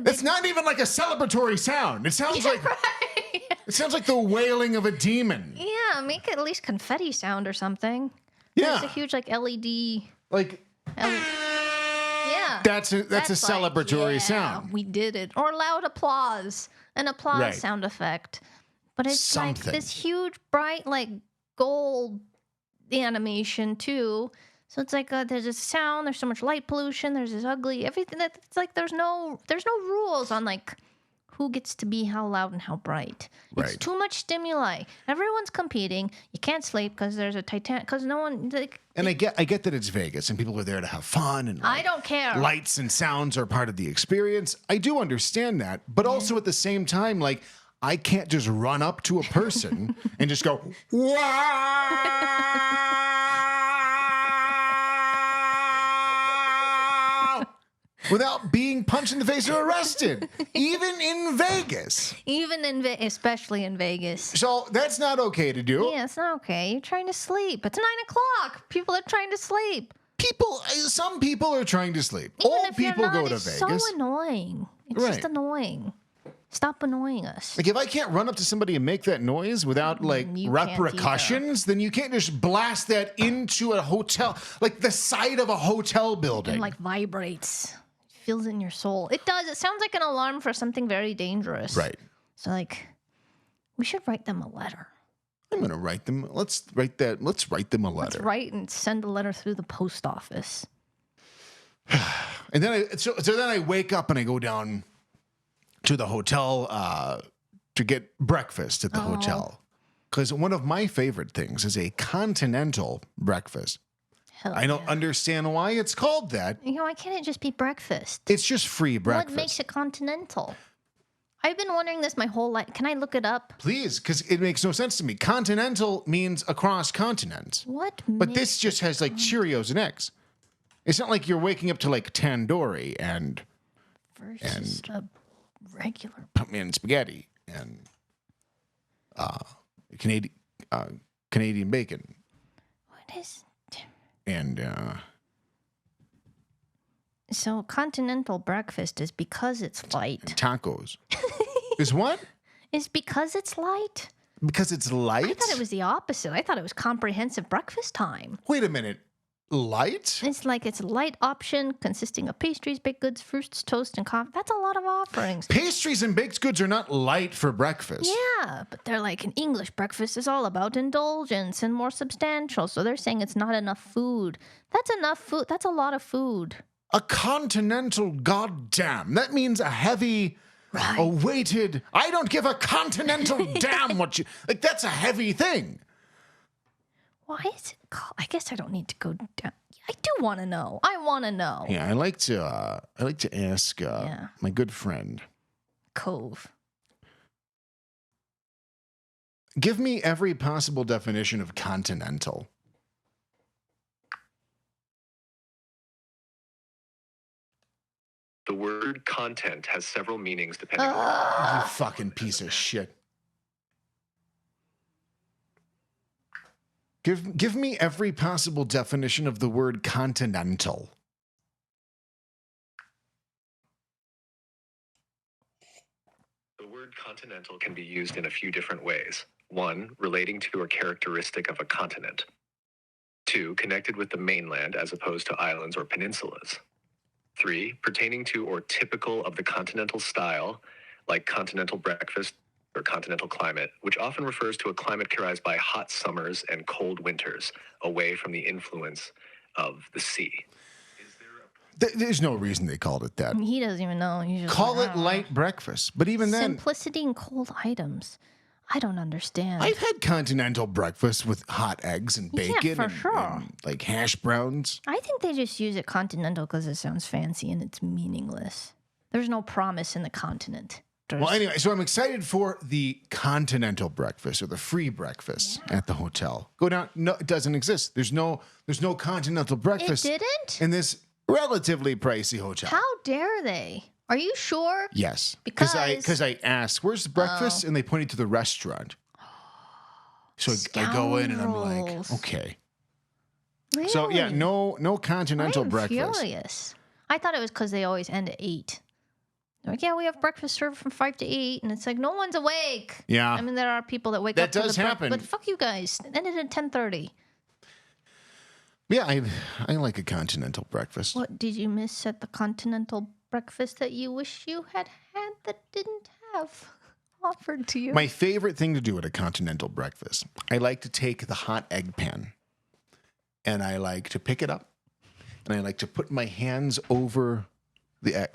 A: It's not even like a celebratory sound. It sounds like
B: right.
A: It sounds like the wailing of a demon.
B: Yeah, make it at least confetti sound or something.
A: Yeah,
B: it's a huge like LED.
A: Like
B: yeah,
A: that's a celebratory sound.
B: We did it. Or loud applause, an applause sound effect. But it's something. Like this huge bright like gold animation too. So it's like there's a sound, there's so much light pollution, there's this ugly everything. It's like there's no rules on like who gets to be how loud and how bright. Right. It's too much stimuli. Everyone's competing. You can't sleep because there's a Titanic. Because no one. Like,
A: and I get that it's Vegas and people are there to have fun and
B: I don't care.
A: Lights and sounds are part of the experience. I do understand that, but also at the same time, like I can't just run up to a person and just go wow. Without being punched in the face or arrested, even in Vegas.
B: Especially in Vegas.
A: So that's not okay to do.
B: Yeah, it's not okay. You're trying to sleep. It's 9 o'clock. People are trying to sleep.
A: Some people are trying to sleep. Old people go to Vegas.
B: It's so annoying. It's just annoying. Stop annoying us.
A: Like if I can't run up to somebody and make that noise without like repercussions, then you can't just blast that into a hotel, like the side of a hotel building.
B: And like vibrates. Feels in your soul. It does. It sounds like an alarm for something very dangerous.
A: Right.
B: So like, we should write them a letter.
A: I'm gonna write them. Let's write them a letter.
B: Let's write and send a letter through the post office.
A: And then then I wake up and I go down to the hotel to get breakfast at the hotel because one of my favorite things is a continental breakfast. I don't understand why it's called that.
B: Why can't it just be breakfast?
A: It's just free breakfast.
B: What makes it continental? I've been wondering this my whole life. Can I look it up?
A: Please, because it makes no sense to me. Continental means across continents. But this just has like Cheerios and eggs. It's not like you're waking up to like tandoori and
B: versus a regular
A: and spaghetti and Canadian bacon.
B: What is?
A: And
B: so continental breakfast is because it's light.
A: Tacos. Is what?
B: Is because it's light.
A: Because it's light?
B: I thought it was the opposite. I thought it was comprehensive breakfast time.
A: Wait a minute. Light?
B: It's like it's a light option consisting of pastries, baked goods, fruits, toast, and coffee. That's a lot of offerings.
A: Pastries and baked goods are not light for breakfast.
B: Yeah, but they're like an English breakfast is all about indulgence and more substantial. So they're saying it's not enough food. That's enough food. That's a lot of food.
A: A continental goddamn. That means a heavy, a weighted. I don't give a continental damn what you like. That's a heavy thing.
B: Why is it called? I guess I don't need to go down. I do want to know. I want to know.
A: Yeah, I like to ask my good friend
B: Cove.
A: Give me every possible definition of continental.
C: The word content has several meanings depending on...
A: You fucking piece of shit. Give me every possible definition of the word continental.
C: The word continental can be used in a few different ways. 1, relating to or characteristic of a continent. 2, connected with the mainland as opposed to islands or peninsulas. 3, pertaining to or typical of the continental style, like continental breakfast, or continental climate, which often refers to a climate characterized by hot summers and cold winters, away from the influence of the sea.
A: There's no reason they called it that.
B: He doesn't even know. He's just
A: Call
B: like,
A: it
B: "I don't know."
A: light breakfast. But even then,
B: Simplicity and cold items. I don't understand.
A: I've had continental breakfast with hot eggs and
B: Yeah,
A: bacon
B: for
A: and,
B: sure.
A: and like hash browns.
B: I think they just use it continental because it sounds fancy and it's meaningless. There's no promise in the continent.
A: Well, anyway, so I'm excited for the continental breakfast or the free breakfast at the hotel. Go down. No, it doesn't exist. There's no continental
B: It
A: breakfast
B: didn't?
A: in this relatively pricey hotel.
B: How dare they? Are you sure?
A: Yes,
B: Because-
A: because I asked, "Where's the breakfast?" and they pointed to the restaurant. So I go in and I'm like,
B: Scoundrels.
A: "Okay."
B: Really?
A: So yeah, no continental
B: I'm
A: breakfast.
B: furious. I thought it was because they always end at 8. They're like, yeah, we have breakfast served from 5 to 8. And it's like, no one's awake.
A: Yeah.
B: I mean, there are people that wake
A: That
B: up.
A: does
B: to the
A: happen.
B: But fuck you guys. It ended at 10:30.
A: Yeah, I like a continental breakfast.
B: What did you miss at the continental breakfast that you wish you had that didn't have offered to you?
A: My favorite thing to do at a continental breakfast, I like to take the hot egg pan and I like to pick it up and I like to put my hands over the egg,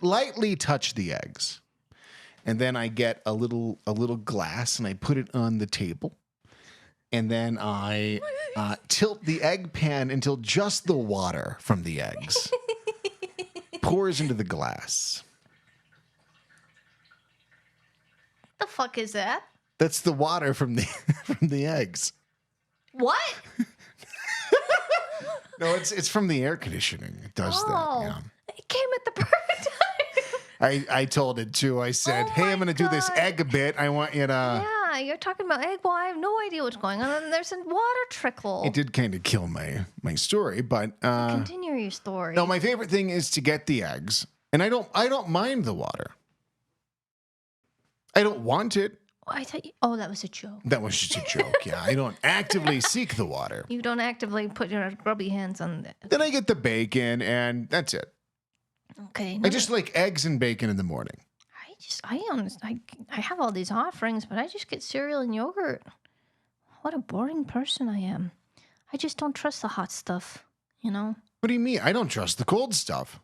A: lightly touch the eggs. And then I get a little glass and I put it on the table. And then I tilt the egg pan until just the water from the eggs pours into the glass.
B: The fuck is that?
A: That's the water from the eggs.
B: What?
A: No, it's from the air conditioning. It does
B: Oh,
A: that. Yeah.
B: it came at the perfect time.
A: I told it too. I said,
B: Oh
A: "Hey,
B: my
A: I'm going to do this
B: God.
A: egg a bit. I want you to."
B: Yeah, you're talking about egg. Well, I have no idea what's going on. And there's a water trickle.
A: It did kind of kill my story, but
B: Continue your story.
A: no. My favorite thing is to get the eggs, and I don't mind the water. I don't want it.
B: I thought oh, that was a joke.
A: That was just a joke. Yeah, I don't actively seek the water.
B: You don't actively put your grubby hands on that.
A: Then I get the bacon, and that's it.
B: Okay.
A: I just like eggs and bacon in the morning.
B: I have all these offerings, but I just get cereal and yogurt. What a boring person I am. I just don't trust the hot stuff, you know?
A: What do you mean? I don't trust the cold stuff.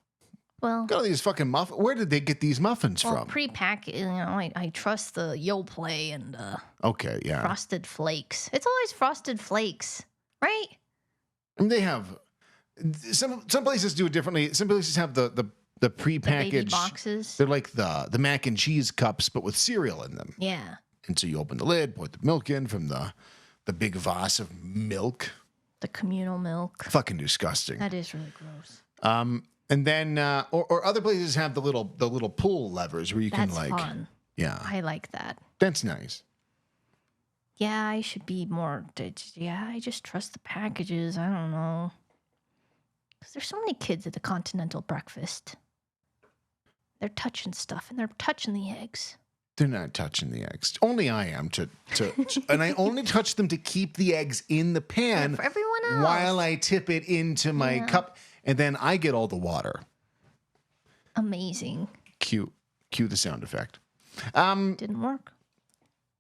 B: Well,
A: Got all these fucking muffins. Where did they get these muffins from?
B: pre-pack, you know, I trust the Yoplait and
A: Okay, yeah.
B: Frosted Flakes. It's always Frosted Flakes, right?
A: And they have some places do it differently. Some places have the
B: The baby
A: prepackaged
B: boxes.
A: They're like the mac and cheese cups, but with cereal in them.
B: Yeah.
A: And so you open the lid, put the milk in from the big vase of milk.
B: The communal milk.
A: Fucking disgusting.
B: That is really gross.
A: And then or other places have the little pull levers where you
B: That's
A: can like
B: fun.
A: yeah,
B: I like that.
A: that's nice.
B: Yeah, I should be more. Yeah, I just trust the packages. I don't know. Because there's so many kids at the continental breakfast. They're touching stuff and they're touching the eggs.
A: They're not touching the eggs. Only I am to and I only touch them to keep the eggs in the pan
B: For everyone else.
A: while I tip it into my cup, and then I get all the water.
B: Amazing.
A: Cue the sound effect.
B: Didn't work.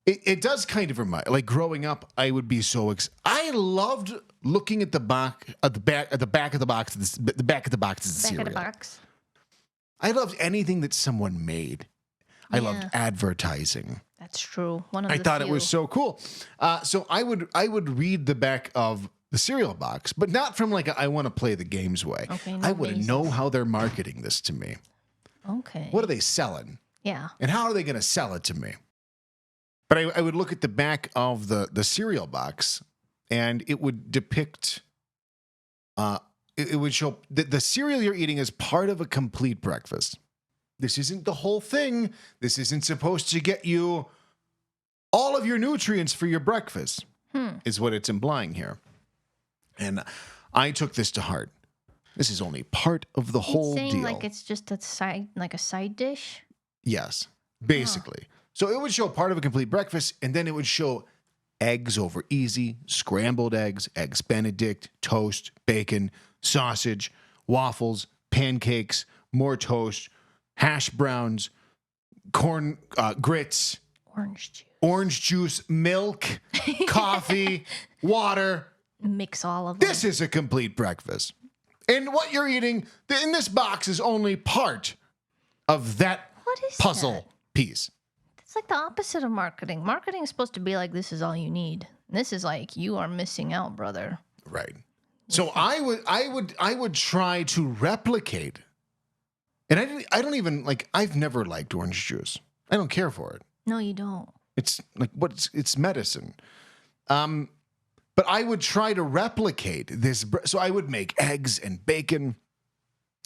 A: It does kind of remind, like growing up, I would be so I loved looking at the back of the box of the
B: Back of the
A: cereal.
B: box.
A: I loved anything that someone made. I loved
B: Yeah.
A: advertising.
B: That's true. One of
A: I
B: the
A: thought
B: few.
A: it was so cool. So I would read the back of the cereal box, but not from like I want to play the games way.
B: Okay, no
A: I want to
B: mazes.
A: know how they're marketing this to me.
B: Okay.
A: What are they selling?
B: Yeah.
A: And how are they going to sell it to me? But I would look at the back of the cereal box, and it would depict. It would show that the cereal you're eating is part of a complete breakfast. This isn't the whole thing. This isn't supposed to get you all of your nutrients for your breakfast. Is what it's implying here. And I took this to heart. This is only part of the whole
B: It's saying
A: deal.
B: like it's just a side dish.
A: Yes, basically. So it would show part of a complete breakfast, and then it would show eggs over easy, scrambled eggs, eggs Benedict, toast, bacon, sausage, waffles, pancakes, more toast, hash browns, corn grits, Orange juice, milk, coffee, water.
B: Mix all of them.
A: This is a complete breakfast. And what you're eating in this box is only part of that
B: What is
A: puzzle
B: that?
A: piece.
B: It's like the opposite of marketing. Marketing is supposed to be like, this is all you need. This is like, you are missing out, brother.
A: Right. So I would try to replicate. And I don't even like, I've never liked orange juice. I don't care for it.
B: No, you don't.
A: It's like it's medicine. But I would try to replicate this. So I would make eggs and bacon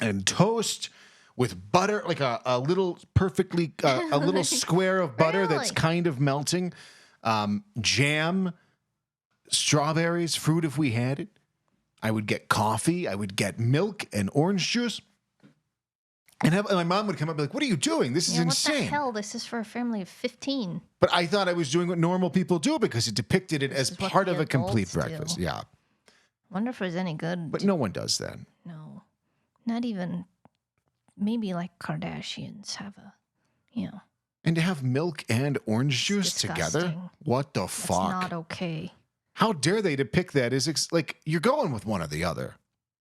A: and toast with butter, like a little perfectly, a little square of butter that's
B: Really?
A: kind of melting, jam, strawberries, fruit if we had it. I would get coffee. I would get milk and orange juice. And my mom would come up and be like, what are you doing? This is
B: Yeah,
A: insane.
B: what the hell? This is for a family of 15.
A: But I thought I was doing what normal people do because it depicted it as
B: is what
A: part
B: the
A: of a complete
B: adults do.
A: breakfast. Yeah.
B: Wonder if it was any good.
A: But no one does that.
B: No. Not even, maybe like Kardashians have a,
A: And to have milk and orange juice together?
B: disgusting.
A: What the
B: That's
A: fuck?
B: not okay.
A: How dare they depict that as like you're going with one or the other.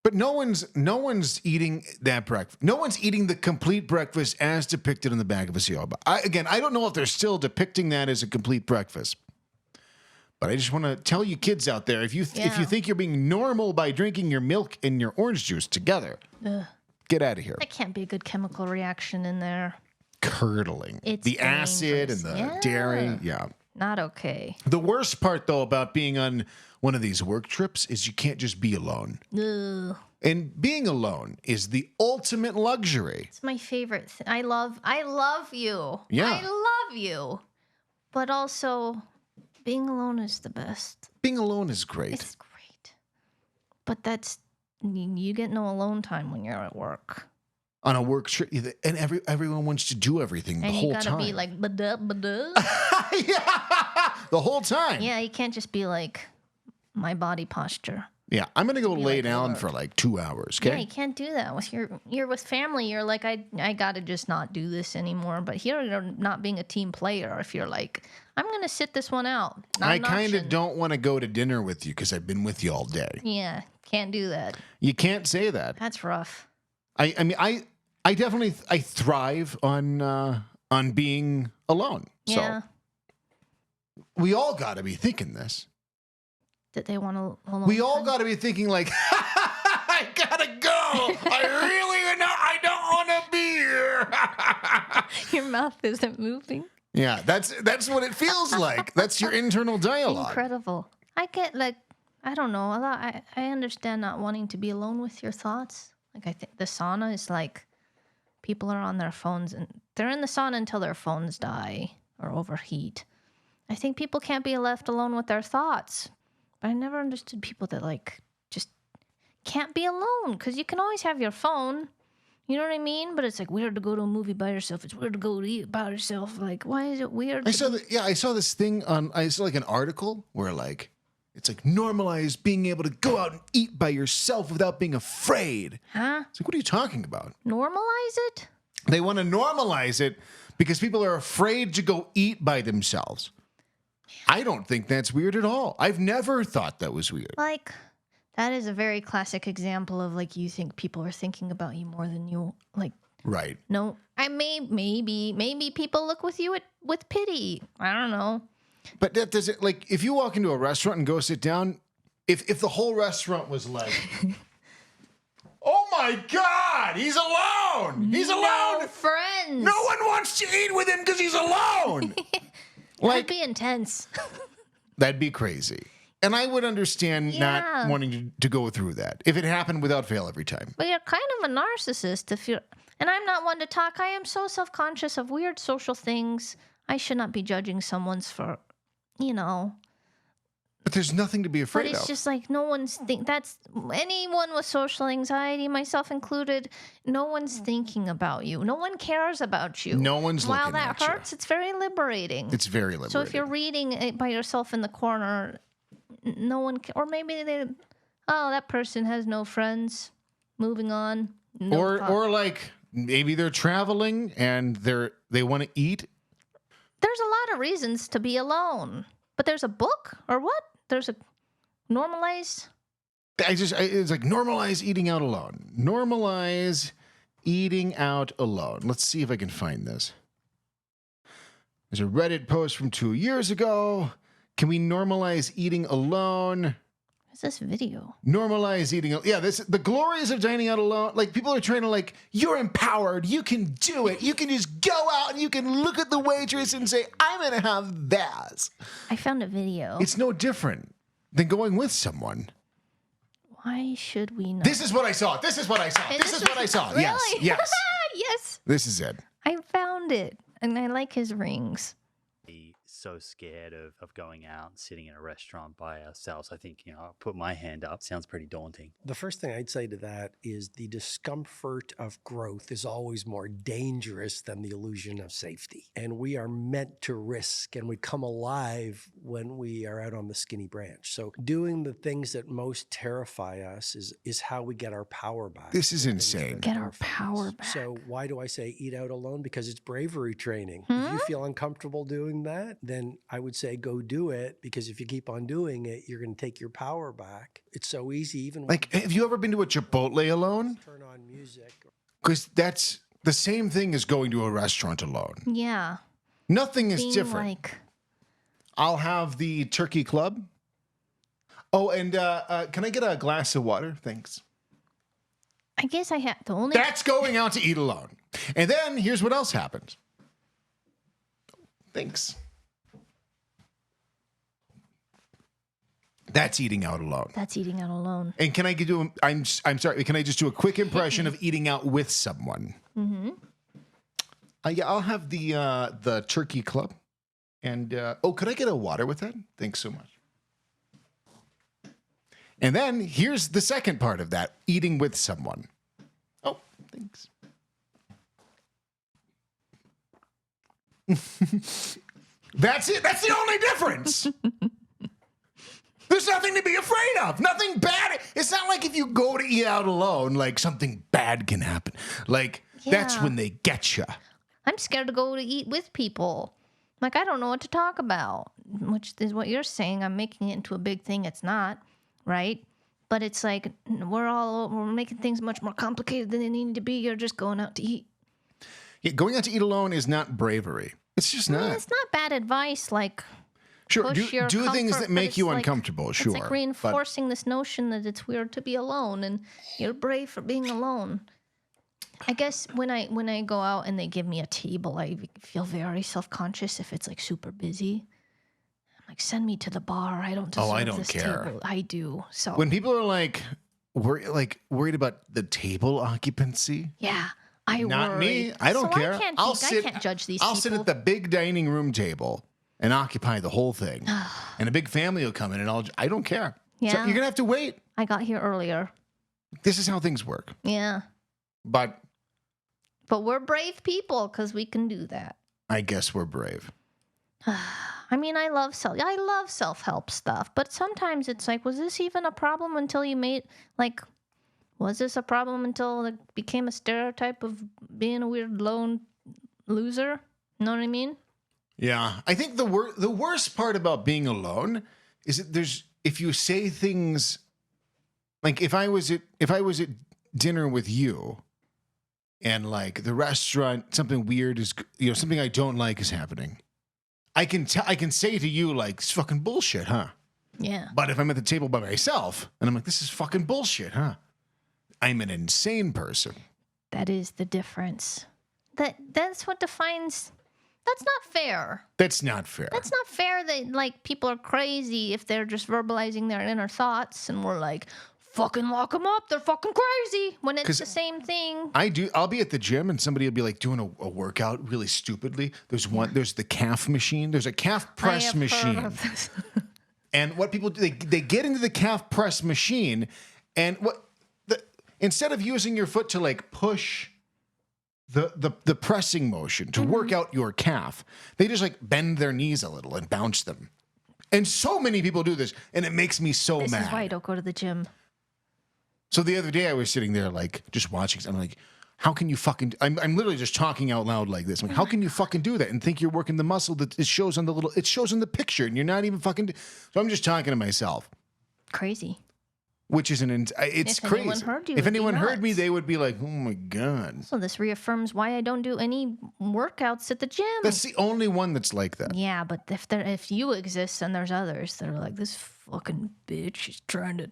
A: But no one's eating that breakfast. No one's eating the complete breakfast as depicted in the back of a cereal. But I don't know if they're still depicting that as a complete breakfast. But I just want to tell you kids out there, if you think you're being normal by drinking your milk and your orange juice together,
B: Ugh.
A: get out of here.
B: That can't be a good chemical reaction in there.
A: Curdling.
B: It's
A: the acid and
B: dangerous.
A: the dairy. Yeah.
B: Not okay.
A: The worst part, though, about being on one of these work trips is you can't just be alone.
B: Ugh.
A: And being alone is the ultimate luxury.
B: It's my favorite. I love you.
A: Yeah.
B: I love you. But also, being alone is the best.
A: Being alone is great.
B: It's great. But you get no alone time when you're at work.
A: On a work trip, and everyone wants to do everything the
B: And
A: whole
B: you gotta
A: time.
B: be like, ba-duh, ba-duh.
A: yeah, the whole time.
B: Yeah, you can't just be like, my body posture.
A: Yeah, I'm gonna go lay
B: like,
A: down
B: look.
A: for like 2 hours.
B: Yeah,
A: Okay.
B: you can't do that. With you're with family, you're like, I gotta just not do this anymore. But here you're not being a team player. If you're like, I'm gonna sit this one out. Not
A: I
B: an
A: kind of
B: option.
A: don't want to go to dinner with you because I've been with you all day.
B: Yeah, can't do that.
A: You can't say that.
B: That's rough.
A: I mean, I definitely I thrive on being alone.
B: Yeah.
A: So we all got to be thinking this.
B: That they want to.
A: We all got to be thinking like, I gotta go. I don't want to be here.
B: Your mouth isn't moving.
A: Yeah, that's what it feels like. That's your internal dialogue.
B: Incredible. I get like, I don't know. I understand not wanting to be alone with your thoughts. Like I think the sauna is like, people are on their phones and they're in the sauna until their phones die or overheat. I think people can't be left alone with their thoughts. But I never understood people that like just can't be alone because you can always have your phone. You know what I mean? But it's like weird to go to a movie by yourself. It's weird to go to eat by yourself. Like, why is it weird?
A: I saw this thing I saw like an article where like it's like normalize being able to go out and eat by yourself without being afraid.
B: Huh?
A: It's like, what are you talking about?
B: Normalize it?
A: They want to normalize it because people are afraid to go eat by themselves. I don't think that's weird at all. I've never thought that was weird.
B: Like, that is a very classic example of like you think people are thinking about you more than you like.
A: Right.
B: No, maybe people look with you with pity. I don't know.
A: But that does it like if you walk into a restaurant and go sit down, if the whole restaurant was like, oh my God, he's alone. He's alone.
B: No friends.
A: No one wants to eat with him because he's alone.
B: That'd be intense.
A: That'd be crazy. And I would understand
B: Yeah.
A: not wanting to go through that if it happened without fail every time.
B: But you're kind of a narcissist if you're. And I'm not one to talk. I am so self-conscious of weird social things. I should not be judging someone's for,
A: But there's nothing to be
B: But
A: afraid
B: it's
A: of.
B: just like no one's that's anyone with social anxiety, myself included. No one's thinking about you. No one cares about you.
A: No one's
B: While
A: looking
B: that
A: at
B: hurts, it's very liberating.
A: It's very liberating.
B: So if you're reading it by yourself in the corner, no one, or maybe that person has no friends. Moving on. No thought.
A: or like maybe they're traveling and they want to eat
B: There's a lot of reasons to be alone. But there's a book or what? There's a Normalize.
A: It's like normalize eating out alone. Normalize eating out alone. Let's see if I can find this. There's a Reddit post from 2 years ago. Can we normalize eating alone?
B: What's this video?
A: Normalize eating. Yeah, the glories of dining out alone. Like, people are trying to, like, you're empowered. You can do it. You can just go out and you can look at the waitress and say, I'm going to have that.
B: I found a video.
A: It's no different than going with someone.
B: Why should we not?
A: This is what I saw. This is what I saw. This is what I saw.
B: Really?
A: Yes. Yes.
B: Yes.
A: This is it.
B: I found it. And I like his rings.
D: So scared of going out and sitting in a restaurant by ourselves. I think, I'll put my hand up. Sounds pretty daunting.
E: The first thing I'd say to that is the discomfort of growth is always more dangerous than the illusion of safety. And we are meant to risk, and we come alive when we are out on the skinny branch. So doing the things that most terrify us is how we get our power back.
A: This is insane.
B: Get our power back.
E: So why do I say eat out alone? Because it's bravery training.
B: Hmm?
E: If you feel uncomfortable doing that, then I would say go do it, because if you keep on doing it, you're going to take your power back. It's so easy. Even
A: Like, have you ever been to a Chipotle alone?
E: turn on music.
A: Because that's the same thing as going to a restaurant alone.
B: Yeah.
A: Nothing is
B: Being
A: different.
B: like,
A: I'll have the turkey club. Oh, and can I get a glass of water? Thanks.
B: I guess I have the only.
A: That's going out to eat alone. And then here's what else happens. Thanks. That's eating out alone.
B: That's eating out alone.
A: And can I do? I'm sorry. Can I just do a quick impression of eating out with someone?
B: Mm-hmm.
A: Yeah, I'll have the turkey club. And could I get a water with that? Thanks so much. And then here's the second part of that: eating with someone. Oh, thanks. That's it. That's the only difference. There's nothing to be afraid of. Nothing bad. It's not like if you go to eat out alone, like something bad can happen. Like, that's
B: Yeah.
A: when they get you.
B: I'm scared to go to eat with people. Like, I don't know what to talk about, which is what you're saying. I'm making it into a big thing. It's not, right? But it's like we're making things much more complicated than they need to be. You're just going out to eat.
A: Yeah, going out to eat alone is not bravery. It's just not.
B: It's not bad advice. Like,
A: Sure,
B: push your
A: do things
B: comfort,
A: that
B: but
A: make
B: it's
A: you
B: like-
A: uncomfortable, sure.
B: It's like
A: but
B: reinforcing this notion that it's weird to be alone, and you're brave for being alone. I guess when I go out and they give me a table, I feel very self-conscious if it's like super busy. I'm like, send me to the bar. I don't deserve
A: I don't
B: this
A: care.
B: table. I do. So
A: when people are like, worried about the table occupancy,
B: yeah, I
A: not
B: worry.
A: me. I don't
B: So
A: care.
B: I can't, I can't judge these
A: I'll
B: people.
A: sit at the big dining room table and occupy the whole thing. And a big family will come in and I don't care. So
B: Yeah.
A: you're going to have to wait.
B: I got here earlier.
A: This is how things work.
B: Yeah.
A: But
B: But we're brave people because we can do that.
A: I guess we're brave.
B: I mean, I love self-help stuff, but sometimes it's like, was this even a problem until you made, like, was this a problem until it became a stereotype of being a weird lone loser? You know what I mean?
A: Yeah. I think the worst part about being alone is that if you say things like if I was at dinner with you and like the restaurant, something weird is, something I don't like is happening. I can say to you like, it's fucking bullshit, huh?
B: Yeah.
A: But if I'm at the table by myself and I'm like, this is fucking bullshit, huh? I'm an insane person.
B: That is the difference. That's what defines. That's not fair.
A: That's not fair.
B: That's not fair that like people are crazy if they're just verbalizing their inner thoughts and we're like, fucking lock them up. They're fucking crazy when it's the same thing.
A: I'll be at the gym and somebody will be like doing a workout really stupidly. There's the calf machine. There's a calf press machine. And what people do, they get into the calf press machine and instead of using your foot to like push the pressing motion to work out your calf, they just like bend their knees a little and bounce them. And so many people do this, and it makes me so
B: This
A: mad.
B: is why I don't go to the gym.
A: So the other day I was sitting there like just watching. I'm like, How can you fucking? I'm literally just talking out loud like this. I'm like, how can you fucking do that and think you're working the muscle that it shows on the little? It shows in the picture, and you're not even fucking. So I'm just talking to myself,
B: Crazy.
A: which is it's
B: If
A: crazy.
B: anyone heard you,
A: If
B: it'd be
A: anyone heard me,
B: nuts.
A: they would be like, "Oh my god."
B: So this reaffirms why I don't do any workouts at the gym.
A: That's the only one that's like that.
B: Yeah, but if you exist and there's others that are like, this fucking bitch is trying to.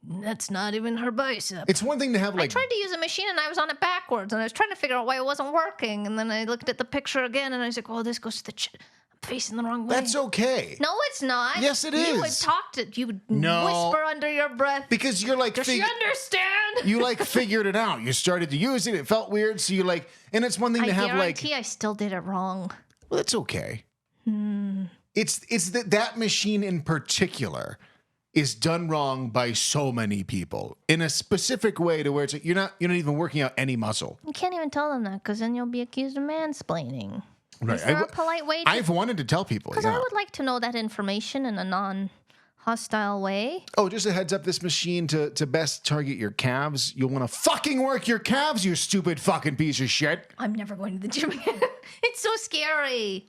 B: That's not even her bicep.
A: It's one thing to have
B: I
A: like.
B: tried to use a machine and I was on it backwards and I was trying to figure out why it wasn't working. And then I looked at the picture again and I was like, oh, this goes to the I'm facing the wrong way.
A: That's okay.
B: No, it's not.
A: Yes, it
B: You would
A: is.
B: talk to, you would
A: No.
B: whisper under your breath.
A: Because you're like.
B: Does she understand?
A: You like figured it out. You started to use it. It felt weird. So you like, and it's one thing
B: I
A: to have like.
B: guarantee I still did it wrong.
A: Well, it's okay. It's that machine in particular is done wrong by so many people in a specific way to where it's like you're not even working out any muscle.
B: You can't even tell them that because then you'll be accused of mansplaining.
A: Right.
B: Is there a polite way to...
A: I've wanted to tell people.
B: Because
A: Yeah.
B: I would like to know that information in a non-hostile way.
A: Oh, just a heads up, this machine to best target your calves. You'll want to fucking work your calves, you stupid fucking piece of shit.
B: I'm never going to the gym again. It's so scary.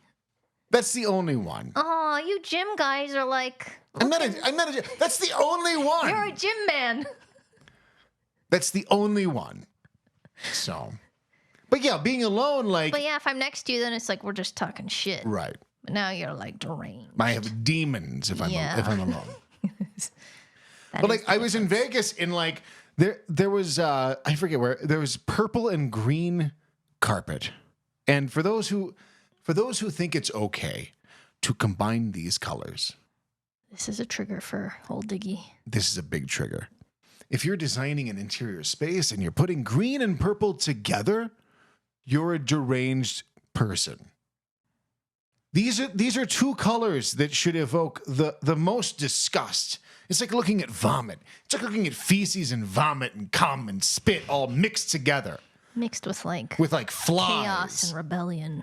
A: That's the only one.
B: Oh, you gym guys are like...
A: I'm not a, that's the only one.
B: You're a gym man.
A: That's the only one. So, but yeah, being alone, like,
B: But yeah, if I'm next to you, then it's like we're just talking shit.
A: right.
B: But now you're like deranged.
A: I have demons if I'm alone.
B: That
A: But
B: is
A: like I was in Vegas and like there was I forget where there was purple and green carpet. And for those who think it's okay to combine these colors,
B: This is a trigger for old Diggy.
A: this is a big trigger. If you're designing an interior space and you're putting green and purple together, you're a deranged person. These are two colors that should evoke the most disgust. It's like looking at vomit. It's like looking at feces and vomit and cum and spit all mixed together
B: Mixed with like
A: with like flies.
B: chaos and rebellion,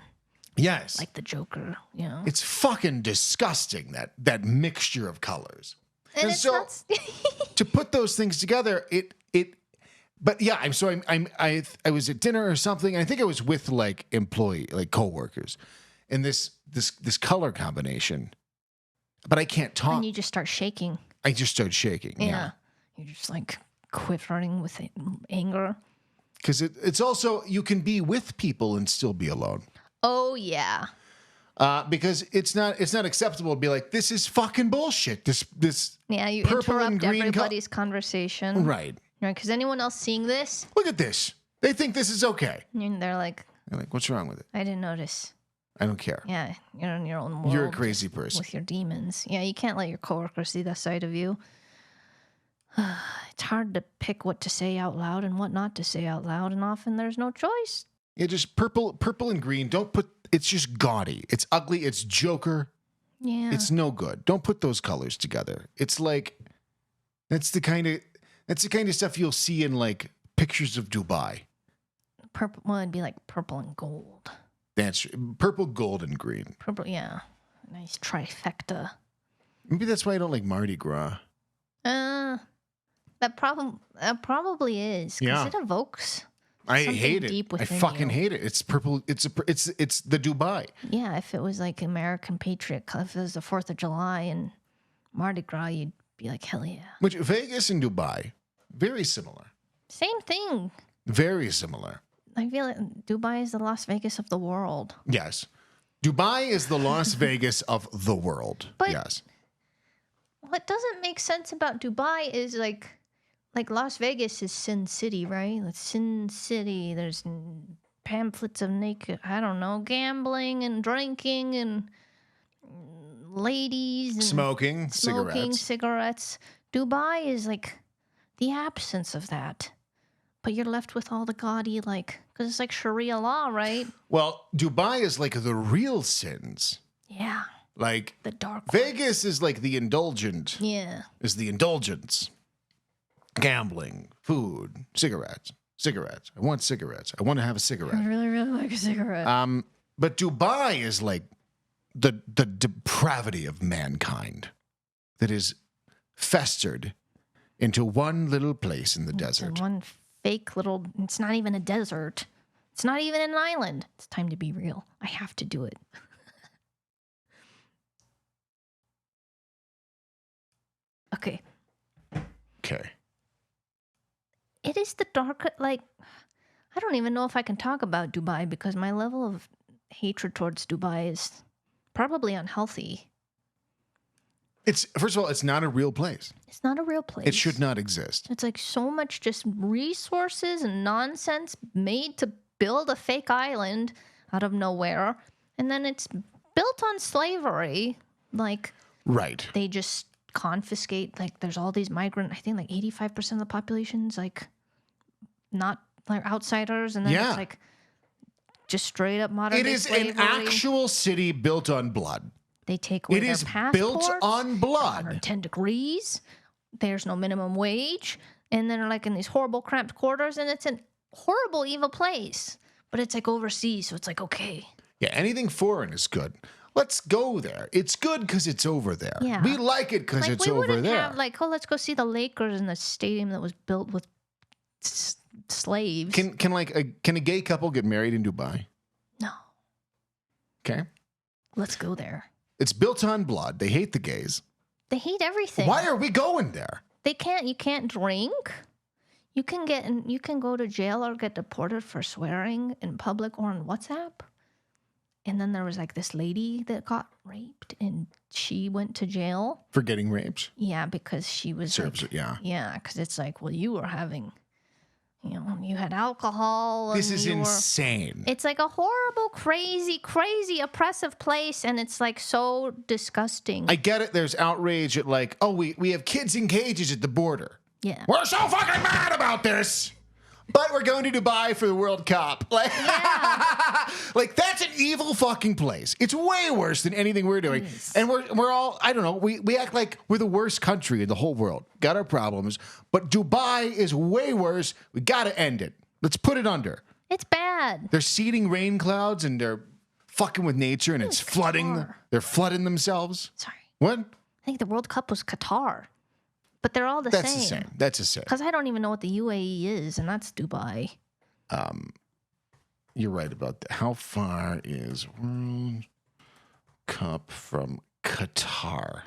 A: Yes.
B: like the Joker, you know?
A: It's fucking disgusting, that mixture of colors.
B: And it's
A: so
B: not...
A: to put those things together, but yeah, I was at dinner or something. And I think I was with like coworkers, and this color combination, but I can't talk.
B: And you just start shaking.
A: I just started shaking.
B: Yeah. You're just like quivering with anger.
A: Because it's also, you can be with people and still be alone.
B: Oh, yeah.
A: Because it's not acceptable to be like, this is fucking bullshit. This
B: Yeah, you
A: purple and
B: interrupt
A: green
B: everybody's conversation.
A: right.
B: Right, because anyone else seeing this,
A: Look at this. They think this is okay.
B: and they're like,
A: They're like, what's wrong with it?
B: I didn't notice.
A: I don't care.
B: Yeah, you're in your own world.
A: You're a crazy person.
B: With your demons. Yeah, you can't let your coworkers see that side of you. It's hard to pick what to say out loud and what not to say out loud, and often there's no choice.
A: Yeah, just purple and green. Don't put. It's just gaudy. It's ugly. It's Joker.
B: Yeah.
A: It's no good. Don't put those colors together. It's like that's the kind of stuff you'll see in like pictures of Dubai.
B: Purple. Well, it'd be like purple and gold.
A: That's purple, gold, and green.
B: Purple, yeah. Nice trifecta.
A: Maybe that's why I don't like Mardi Gras.
B: That probably is. Because
A: Yeah.
B: it evokes.
A: I
B: Something
A: hate it.
B: deep
A: I
B: within
A: fucking
B: you.
A: hate it. It's purple. It's the Dubai.
B: Yeah, if it was like American Patriot, if it was the 4th of July and Mardi Gras, you'd be like, hell yeah.
A: Which Vegas and Dubai, very similar.
B: Same thing.
A: Very similar.
B: I feel like Dubai is the Las Vegas of the world.
A: Yes. Dubai is the Las Vegas of the world.
B: But-
A: yes.
B: What doesn't make sense about Dubai is like Las Vegas is Sin City, right? It's Sin City. There's pamphlets of naked, I don't know, gambling and drinking and ladies and
A: Smoking,
B: cigarettes. Dubai is like the absence of that. But you're left with all the gaudy, like, because it's like Sharia law, right?
A: Well, Dubai is like the real sins.
B: Yeah.
A: Like
B: The dark.
A: Vegas is like the indulgent,
B: Yeah.
A: is the indulgence. Gambling, food, cigarettes. I want cigarettes. I want to have a
B: I
A: cigarette.
B: really, really like a cigarette.
A: But Dubai is like the depravity of mankind that is festered into one little place in the
B: It's
A: desert.
B: one fake little, it's not even a desert. It's not even an island. It's time to be real. I have to do it. Okay.
A: Okay.
B: It is the dark, like, I don't even know if I can talk about Dubai because my level of hatred towards Dubai is probably unhealthy.
A: It's first of all, it's not a real place.
B: It's not a real place.
A: It should not exist.
B: It's like so much just resources and nonsense made to build a fake island out of nowhere. And then it's built on slavery. Like,
A: Right.
B: they just confiscate, like, there's all these migrant, I think like 85% of the population's like not like outsiders. And then
A: Yeah.
B: it's like just straight up modern
A: It
B: day
A: is
B: slavery.
A: an actual city built on blood.
B: They take away
A: It
B: their
A: is
B: passports.
A: built on blood.
B: 110 degrees. There's no minimum wage. And then they're like in these horrible cramped quarters. And it's a horrible, evil place. But it's like overseas. So it's like, okay.
A: Yeah, anything foreign is good. Let's go there. It's good because it's over there.
B: Yeah.
A: We like it because
B: Like,
A: it's
B: we
A: over
B: wouldn't
A: there.
B: have like, oh, let's go see the Lakers in the stadium that was built with slaves.
A: Can a gay couple get married in Dubai?
B: No.
A: Okay.
B: Let's go there.
A: It's built on blood. They hate the gays.
B: They hate everything.
A: Why are we going there?
B: You can't drink. You can go to jail or get deported for swearing in public or on WhatsApp. And then there was like this lady that got raped and she went to jail.
A: For getting raped?
B: Yeah, because she was
A: Serves
B: like,
A: it, yeah.
B: yeah, because it's like, well, you were having, you had alcohol.
A: This
B: and
A: is
B: you were-
A: insane.
B: It's like a horrible, crazy, crazy oppressive place, and it's like so disgusting.
A: I get it. There's outrage at like, oh, we have kids in cages at the border.
B: Yeah.
A: We're so fucking mad about this. But we're going to Dubai for the World Cup. Like, like that's an evil fucking place. It's way worse than anything we're doing. And we're all, I don't know, we act like we're the worst country in the whole world. Got our problems. But Dubai is way worse. We got to end it. Let's put it under.
B: It's bad.
A: They're seeding rain clouds and they're fucking with nature and it's flooding.
B: Qatar.
A: They're flooding themselves.
B: Sorry.
A: What?
B: I think the World Cup was Qatar. But they're all the
A: That's
B: same.
A: the same. That's the same.
B: Because I don't even know what the UAE is, and that's Dubai.
A: You're right about that. How far is World Cup from Qatar?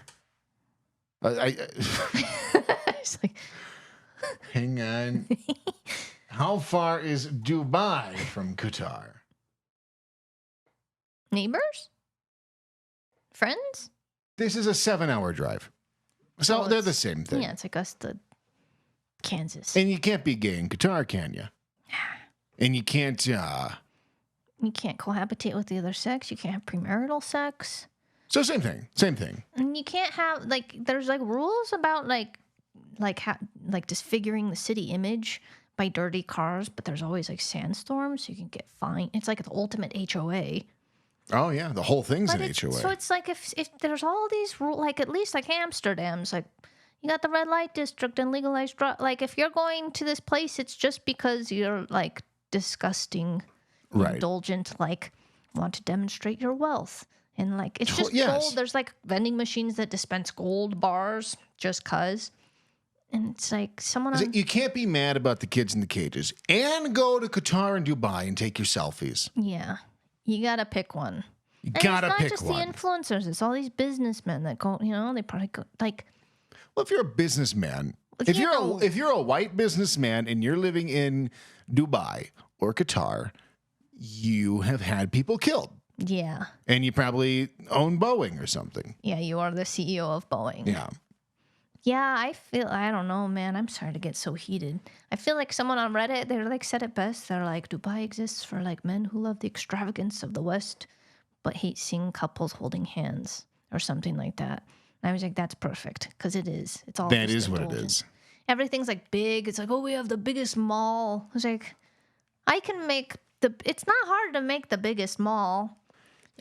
B: It's like,
A: Hang on. How far is Dubai from Qatar?
B: neighbors? Friends?
A: This is a 7-hour drive. So
B: Well,
A: they're
B: it's-
A: the same thing.
B: Yeah, it's like us to Kansas.
A: And you can't be gay in Qatar, can you? And you can't,
B: You can't cohabitate with the other sex. You can't have premarital sex.
A: so same thing. Same thing.
B: And you can't have, like, there's, like, rules about, like disfiguring the city image by dirty cars, but there's always, like, sandstorms, so you can get fined. It's like the ultimate HOA.
A: Oh, yeah. The whole thing's
B: But
A: an
B: it's,
A: HOA.
B: so it's like if there's all these rules, like at least like Amsterdam's, like you got the red light district and legalized drug. Like if you're going to this place, it's just because you're like disgusting,
A: Right.
B: indulgent, like want to demonstrate your wealth. And like it's just
A: Yes.
B: gold. There's like vending machines that dispense gold bars just cause. And it's like someone on,
A: You can't be mad about the kids in the cages and go to Qatar and Dubai and take your selfies.
B: yeah. You gotta pick one.
A: You
B: And
A: gotta
B: it's not
A: pick
B: just
A: one.
B: the influencers. It's all these businessmen that go, they probably go like,
A: Well, if you're a businessman,
B: If
A: if
B: you
A: you're
B: know-
A: if you're a white businessman and you're living in Dubai or Qatar, you have had people killed,
B: yeah.
A: and you probably own Boeing or something.
B: Yeah, you are the CEO of Boeing.
A: Yeah.
B: Yeah, I don't know, man. I'm sorry to get so heated. I feel like someone on Reddit, they're like said it best. They're like, Dubai exists for like men who love the extravagance of the West, but hate seeing couples holding hands or something like that. And I was like, that's perfect because it is. It's all
A: That
B: just
A: is what it
B: indulgent.
A: is.
B: Everything's like big. It's like, oh, we have the biggest mall. I was like, I can make it's not hard to make the biggest mall.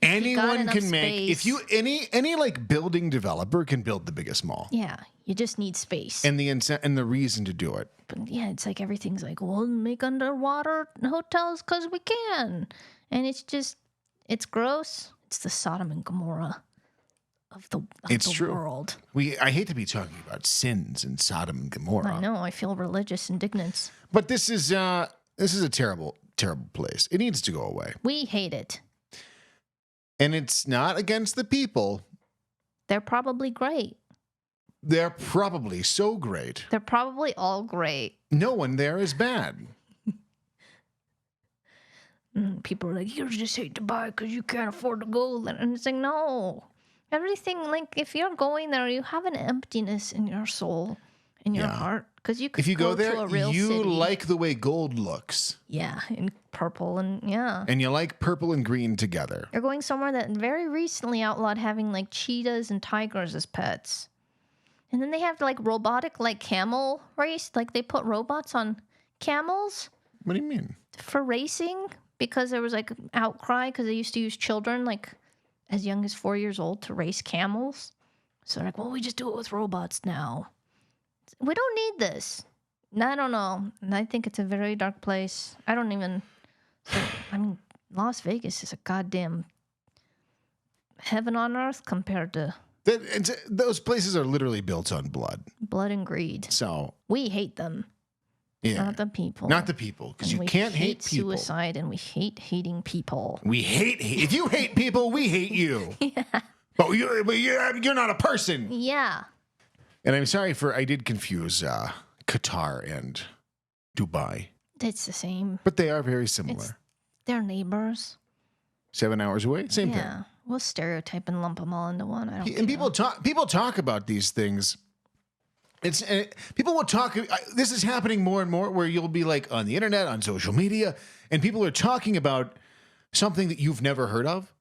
A: Anyone
B: enough
A: can make if
B: space.
A: you any like building developer can build the biggest mall
B: Yeah, you just need space.
A: and the reason to do it.
B: But yeah, it's like everything's like, we'll make underwater hotels because we can. And it's just, it's gross. It's the Sodom and Gomorrah
A: It's
B: the
A: true.
B: world.
A: I hate to be talking about sins in Sodom and Gomorrah.
B: I know. I feel religious indignance.
A: But this is a terrible, terrible place. It needs to go away.
B: We hate it.
A: And it's not against the people.
B: They're probably great.
A: They're probably so great.
B: They're probably all great.
A: No one there is bad.
B: People are like, you just hate Dubai because you can't afford to go there. And it's like, no. Everything, like, if you're going there, you have an emptiness in your soul, in your heart. Because you could
A: If you go
B: to
A: there,
B: a real
A: you
B: city.
A: like the way gold looks.
B: Yeah, in purple and yeah.
A: And you like purple and green together.
B: You're going somewhere that very recently outlawed having like cheetahs and tigers as pets. And then they have like robotic like camel race. Like they put robots on camels
A: What do you mean?
B: for racing because there was like outcry because they used to use children like as young as 4 years old to race camels. So they're like, well, we just do it with robots now. We don't need this. I don't know. And I think it's a very dark place. I don't even... I mean, Las Vegas is a goddamn heaven on earth compared to
A: Those places are literally built on blood.
B: blood and greed.
A: So,
B: We hate them,
A: yeah.
B: not the people.
A: Not the people, because
B: And
A: you
B: we
A: can't hate
B: hate
A: people.
B: suicide, and we hate hating people.
A: We hate. If you hate people, we hate you. But you're not a person.
B: Yeah.
A: And I'm sorry I did confuse Qatar and Dubai.
B: It's the same.
A: But they are very similar.
B: They're neighbors.
A: 7 hours away, same thing.
B: Yeah. We'll stereotype and lump them all into one. I don't
A: And
B: care.
A: people talk about these things. People will talk. This is happening more and more, where you'll be like on the internet, on social media, and people are talking about something that you've never heard of,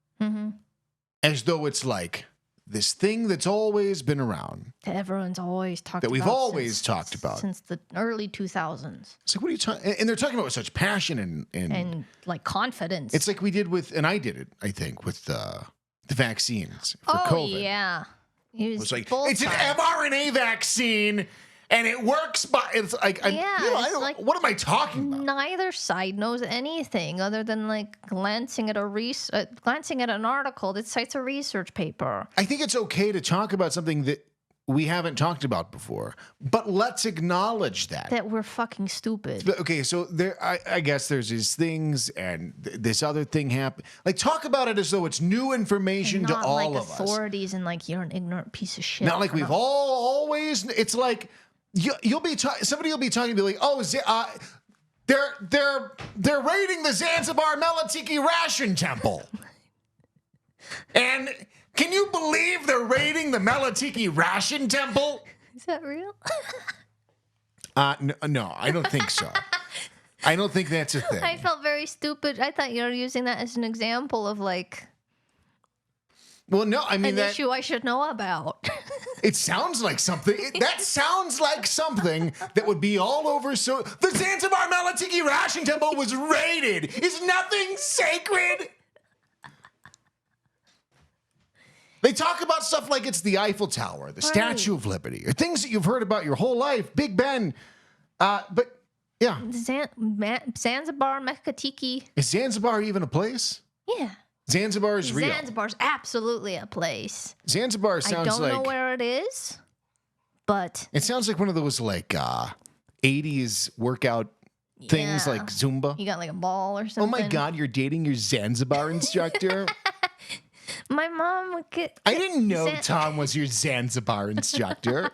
A: as though it's like this thing that's always been around,
B: That everyone's always talked about.
A: that we've always talked about.
B: Since the early 2000s.
A: It's like, what are you talking? And they're talking about with such passion
B: And like confidence.
A: it's like we did with, and I did it, I think, with the vaccines for COVID.
B: Yeah. It
A: It's like,
B: both
A: it's an
B: sides.
A: mRNA vaccine and it works, but it's like,
B: it's like-
A: what am I talking about?
B: Neither side knows anything other than like glancing at an article that cites a research paper.
A: I think it's okay to talk about something that we haven't talked about before, but let's acknowledge that.
B: That we're fucking stupid.
A: But, okay, so I guess there's these things and this other thing happened. Like, talk about it as though it's new information to
B: Not
A: all
B: like
A: of us.
B: authorities and like you're an ignorant piece of shit.
A: Not like we've always. It's like you'll be somebody will be talking, be like, oh, they're raiding the Zanzibar Meletiki Ration temple, and can you believe they're raiding the Meletiki Ration temple?
B: Is that real?
A: No, I don't think so. I don't think that's a thing.
B: I felt very stupid. I thought you were using that as an example of like
A: Well, no, I mean
B: an
A: that
B: issue I should know about.
A: it sounds like something. That sounds like something that would be all over. So the Zanzibar Meletiki Ration temple was raided. Is nothing sacred? They talk about stuff like it's the Eiffel Tower, the Statue of Liberty, or things that you've heard about your whole life, Big Ben. But yeah,
B: Zanzibar, Meletiki.
A: is Zanzibar even a place?
B: Yeah.
A: Zanzibar is real.
B: Zanzibar's absolutely a place.
A: Zanzibar
B: I
A: sounds
B: don't
A: like
B: know where it is, but
A: it sounds like one of those like 80s workout things
B: yeah.
A: like Zumba.
B: You got like a ball or
A: Oh
B: something.
A: my God, you're dating your Zanzibar instructor?
B: My mom would get.
A: I didn't know Tom was your Zanzibar instructor.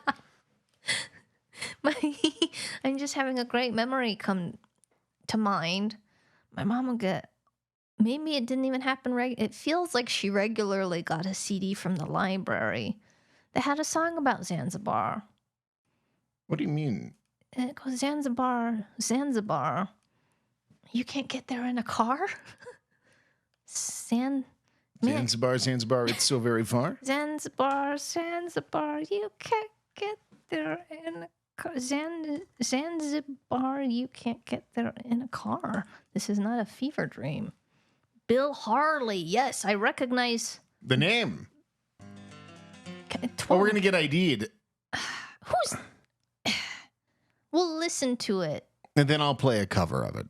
B: I'm just having a great memory come to mind. My mom would get. Maybe it didn't even happen. It feels like she regularly got a CD from the library that had a song about Zanzibar.
A: What do you mean?
B: And it goes, Zanzibar, Zanzibar. You can't get there in a car?
A: Zanzibar, Zanzibar, it's so very far.
B: Zanzibar, Zanzibar, you can't get there in a car. Zanzibar, you can't get there in a car. This is not a fever dream. Bill Harley, yes, I recognize.
A: The name.
B: Oh,
A: we're going to get ID'd.
B: We'll listen to it.
A: And then I'll play a cover of it.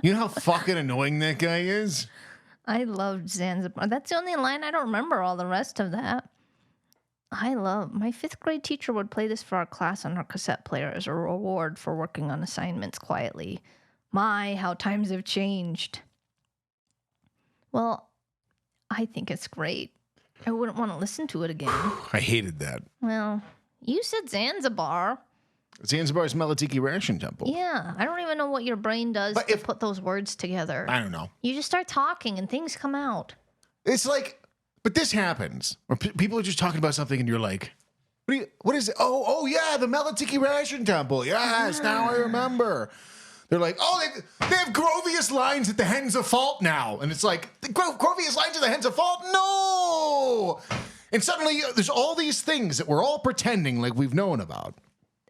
A: You know how fucking annoying that guy is?
B: I loved Zanzibar. That's the only line. I don't remember all the rest of that. My 5th grade teacher would play this for our class on her cassette player as a reward for working on assignments quietly. My, how times have changed. Well, I think it's great. I wouldn't want to listen to it again.
A: I hated that.
B: Well, you said Zanzibar.
A: Zanzibar's Meletiki Ration Temple.
B: Yeah, I don't even know what your brain does
A: But
B: to
A: if-
B: put those words together.
A: I don't know.
B: You just start talking and things come out.
A: It's like, but this happens. Where people are just talking about something and you're like, what is it? Oh, yeah, the Meletiki Ration Temple. Yes, now I remember. They're like, oh, they have Grovius lines at the Hens of Fault now. And it's like, the Grovius lines at the Hens of Fault? No! And suddenly there's all these things that we're all pretending like we've known about.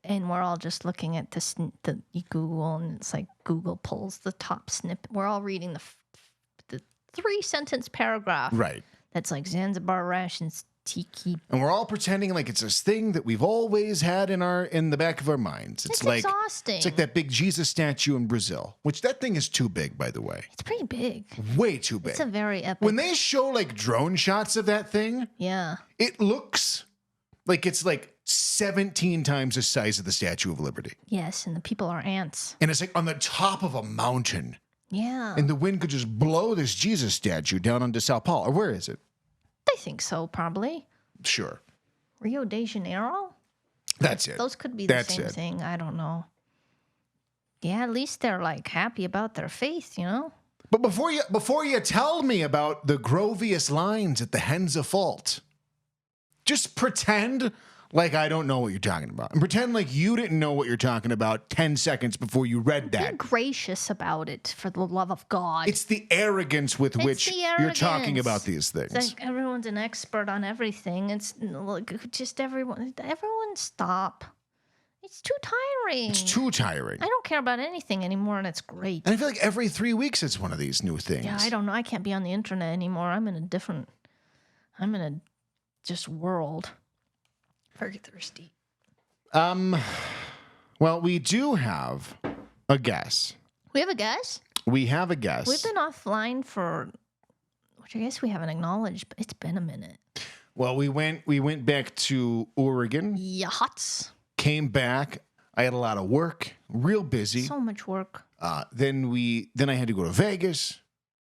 B: And we're all just looking at the Google, and it's like Google pulls the top snippet. We're all reading the 3-sentence paragraph.
A: Right.
B: That's like Zanzibar rations, tiki.
A: And we're all pretending like it's this thing that we've always had in the back of our minds.
B: It's
A: like
B: exhausting.
A: It's like that big Jesus statue in Brazil, which that thing is too big, by the way.
B: It's pretty big.
A: Way too big.
B: It's a very epic.
A: When they show like drone shots of that thing,
B: yeah.
A: it looks like it's like 17 times the size of the Statue of Liberty.
B: Yes, and the people are ants.
A: And it's like on the top of a mountain.
B: Yeah.
A: And the wind could just blow this Jesus statue down onto Sao Paulo. Or where is it?
B: I think so, probably.
A: Sure.
B: Rio de Janeiro?
A: That's it.
B: Those could be the
A: That's
B: same
A: it.
B: thing. I don't know. Yeah, at least they're like happy about their faith, you know?
A: But before you tell me about the Grovius lines at the Hens of Fault, just pretend like I don't know what you're talking about. And pretend like you didn't know what you're talking about 10 seconds before you read
B: Be
A: that.
B: gracious about it, for the love of God.
A: It's the arrogance with
B: It's
A: which
B: the
A: you're talking
B: arrogance.
A: about these things.
B: It's like everyone's an expert on everything. It's like just everyone stop. It's too tiring.
A: It's too tiring.
B: I don't care about anything anymore, and it's great.
A: And I feel like every 3 weeks it's one of these new things.
B: Yeah, I don't know. I can't be on the internet anymore. I'm in a just world. Very thirsty.
A: Well, we do have a guess.
B: We have a guess?
A: We have a guess.
B: We've been offline for, which I guess we haven't acknowledged, but it's been a minute.
A: Well, we went back to Oregon,
B: Yachts.
A: came back. I had a lot of work, real busy.
B: So much work.
A: Then I had to go to Vegas,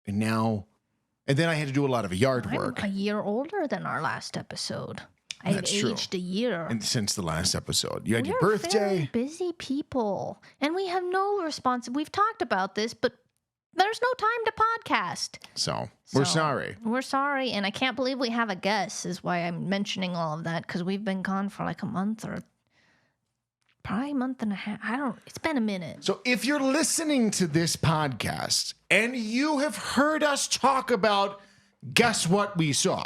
A: and then I had to do a lot of yard work.
B: I'm a year older than our last episode. I
A: That's
B: had
A: true.
B: aged a year.
A: And since the last episode, you had your
B: We're
A: birthday.
B: very busy people, and we have no response. We've talked about this, but there's no time to podcast.
A: So we're
B: So,
A: sorry.
B: We're sorry, and I can't believe we have a guess. Is why I'm mentioning all of that, because we've been gone for like a month or probably a month and a half. It's been a minute.
A: So if you're listening to this podcast and you have heard us talk about Guess What We Saw,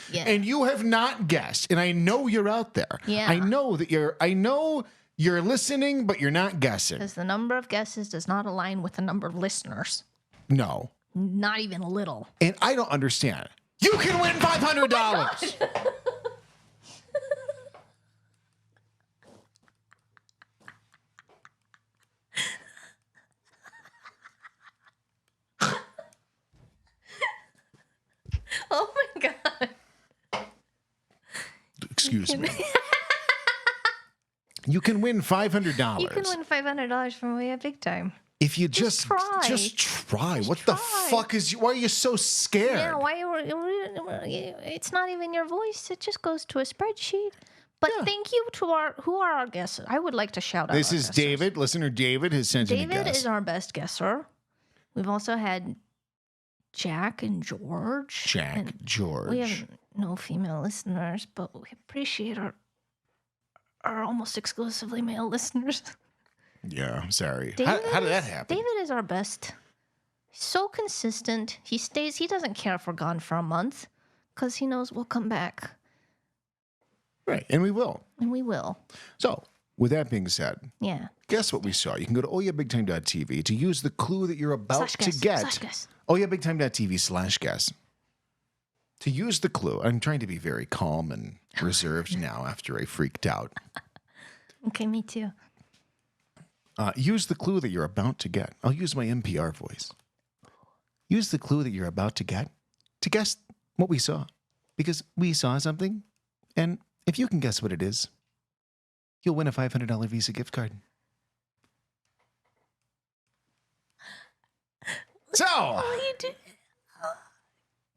B: Yeah.
A: and you have not guessed, and I know you're out there.
B: Yeah.
A: I know you're listening, but you're not guessing.
B: Because the number of guesses does not align with the number of listeners.
A: No.
B: Not even a little.
A: And I don't understand. You can win $500.
B: Oh my God.
A: Excuse me. You can win $500.
B: You can win $500 from Way Up Big Time.
A: If you just
B: try.
A: Just try. What
B: try.
A: the fuck why are you so scared?
B: Yeah, it's not even your voice. It just goes to a spreadsheet. But thank you to who are our guesses? I would like to shout out.
A: This
B: our
A: is
B: guessers.
A: David. Listener David has sent in a
B: David
A: guess.
B: is our best guesser. We've also had Jack and George.
A: Jack,
B: And
A: George.
B: we have no female listeners, but we appreciate our almost exclusively male listeners.
A: Yeah, I'm sorry. How did that happen?
B: David is our best. So consistent. He doesn't care if we're gone for a month because he knows we'll come back.
A: Right, and we will.
B: And we will.
A: So, with that being said,
B: Yeah.
A: guess what we saw? You can go to oyabigtime.tv to use the clue that you're about
B: Slash
A: to
B: guess,
A: get.
B: slash guess.
A: oyabigtime.tv/guess. To use the clue. I'm trying to be very calm and reserved now after I freaked out.
B: Okay, me too.
A: Use the clue that you're about to get. I'll use my NPR voice. Use the clue that you're about to get to guess what we saw. Because we saw something, and if you can guess what it is, you'll win a $500 Visa gift card. So,
B: Oh, you do.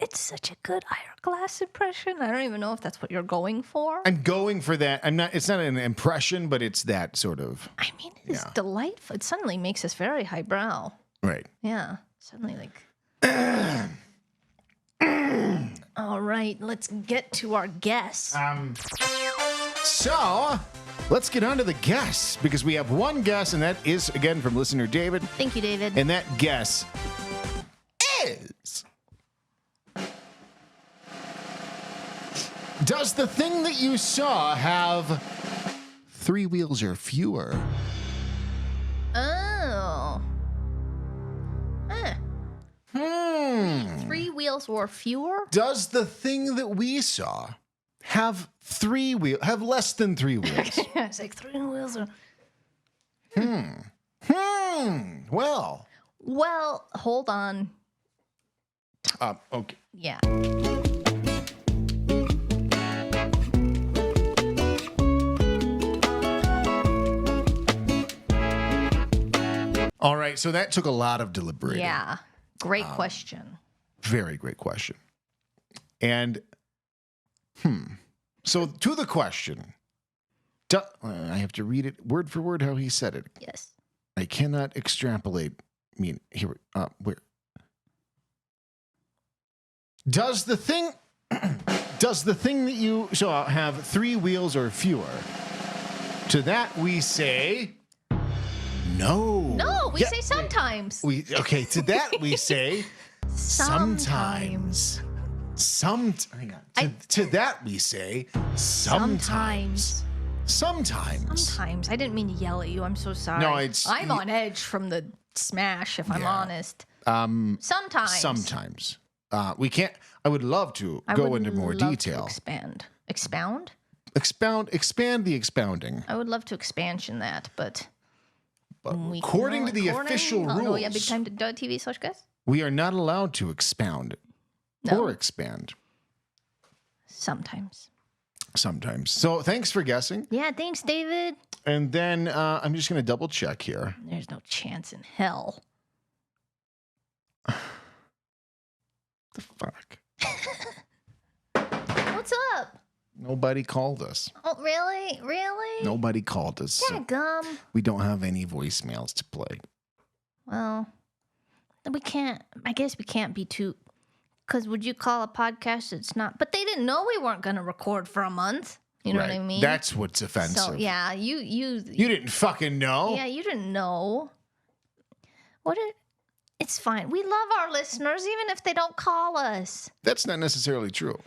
B: It's such a good Glass impression. I don't even know if that's what you're going for.
A: I'm going for that. It's not an impression, but it's that sort of.
B: I mean, it is delightful. It suddenly makes us very highbrow.
A: Right.
B: Yeah. Suddenly, like. All right, let's get to our guess.
A: So, let's get on to the guess, because we have one guess, and that is, again, from listener David.
B: Thank you, David.
A: And that guess is... Does the thing that you saw have 3 wheels or fewer?
B: Oh. 3 wheels or fewer?
A: Does the thing that we saw have less than 3 wheels?
B: It's like 3 wheels or...
A: Well,
B: hold on.
A: okay.
B: Yeah.
A: All right, so that took a lot of deliberating.
B: Yeah. Great question.
A: Very great question. And, so to the question, I have to read it word for word how he said it.
B: Yes.
A: I cannot extrapolate. Where? Does the thing that you saw have 3 wheels or fewer? To that we say no.
B: No, we say sometimes.
A: To that we say sometimes. Hang on. To that we say sometimes. Sometimes.
B: I didn't mean to yell at you. I'm so sorry.
A: No,
B: I'm on edge from the smash, if I'm honest.
A: Sometimes. We can't. I would love to go into more detail.
B: Expound?
A: Expand the expounding.
B: I would love to expansion that, but
A: according to the official rules,
B: oh yeah, bigtime.tv/guys.
A: We are not allowed to expound or expand.
B: Sometimes.
A: So thanks for guessing.
B: Yeah, thanks, David.
A: And then I'm just going to double check here.
B: There's no chance in hell.
A: The fuck?
B: What's up?
A: Nobody called us.
B: Oh, really? Really?
A: Nobody called us. So
B: Gum.
A: we don't have any voicemails to play.
B: Well, we can't. I guess we can't be too. Because would you call a podcast that's not? But they didn't know we weren't going to record for a month. You know what I mean?
A: That's what's offensive.
B: So yeah, you
A: didn't fucking know.
B: Yeah, you didn't know. It's fine. We love our listeners, even if they don't call us.
A: That's not necessarily true.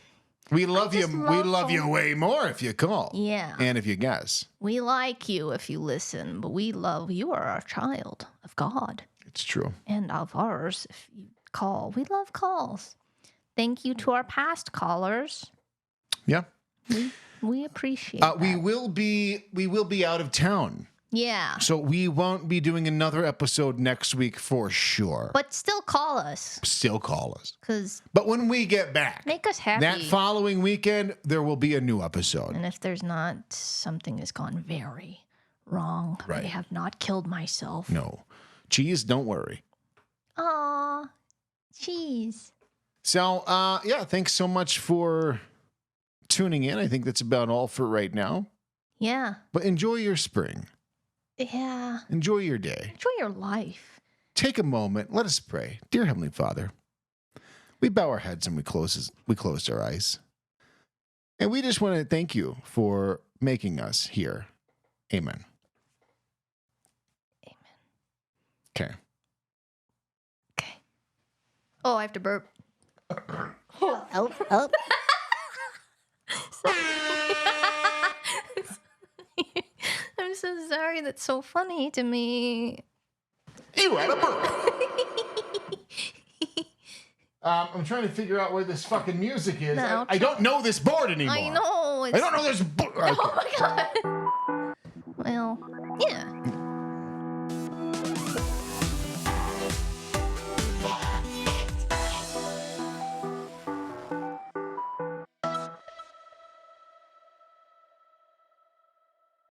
A: We love you. We love you way more if you call.
B: Yeah.
A: And if you guess.
B: We like you if you listen, but we love you are our child of God.
A: It's true.
B: And of ours if you call. We love calls. Thank you to our past callers.
A: Yeah.
B: We appreciate that.
A: We will be out of town.
B: Yeah.
A: So we won't be doing another episode next week for sure.
B: But still call us.
A: But when we get back,
B: make us happy.
A: That following weekend, there will be a new episode.
B: And if there's not, something has gone very wrong.
A: Right.
B: I have not killed myself.
A: No. Cheese, don't worry.
B: Aw, cheese.
A: So, thanks so much for tuning in. I think that's about all for right now.
B: Yeah.
A: But enjoy your spring.
B: Yeah.
A: Enjoy your day.
B: Enjoy your life.
A: Take a moment. Let us pray. Dear Heavenly Father, we bow our heads and we closed our eyes. And we just want to thank you for making us here. Amen. Okay.
B: Oh, I have to burp.
F: Oh.
B: I'm so sorry. That's so funny to me.
A: You had a burp. I'm trying to figure out where this fucking music is. I don't know this board anymore.
B: I know.
A: I don't know this board.
B: Oh my god. Well, yeah.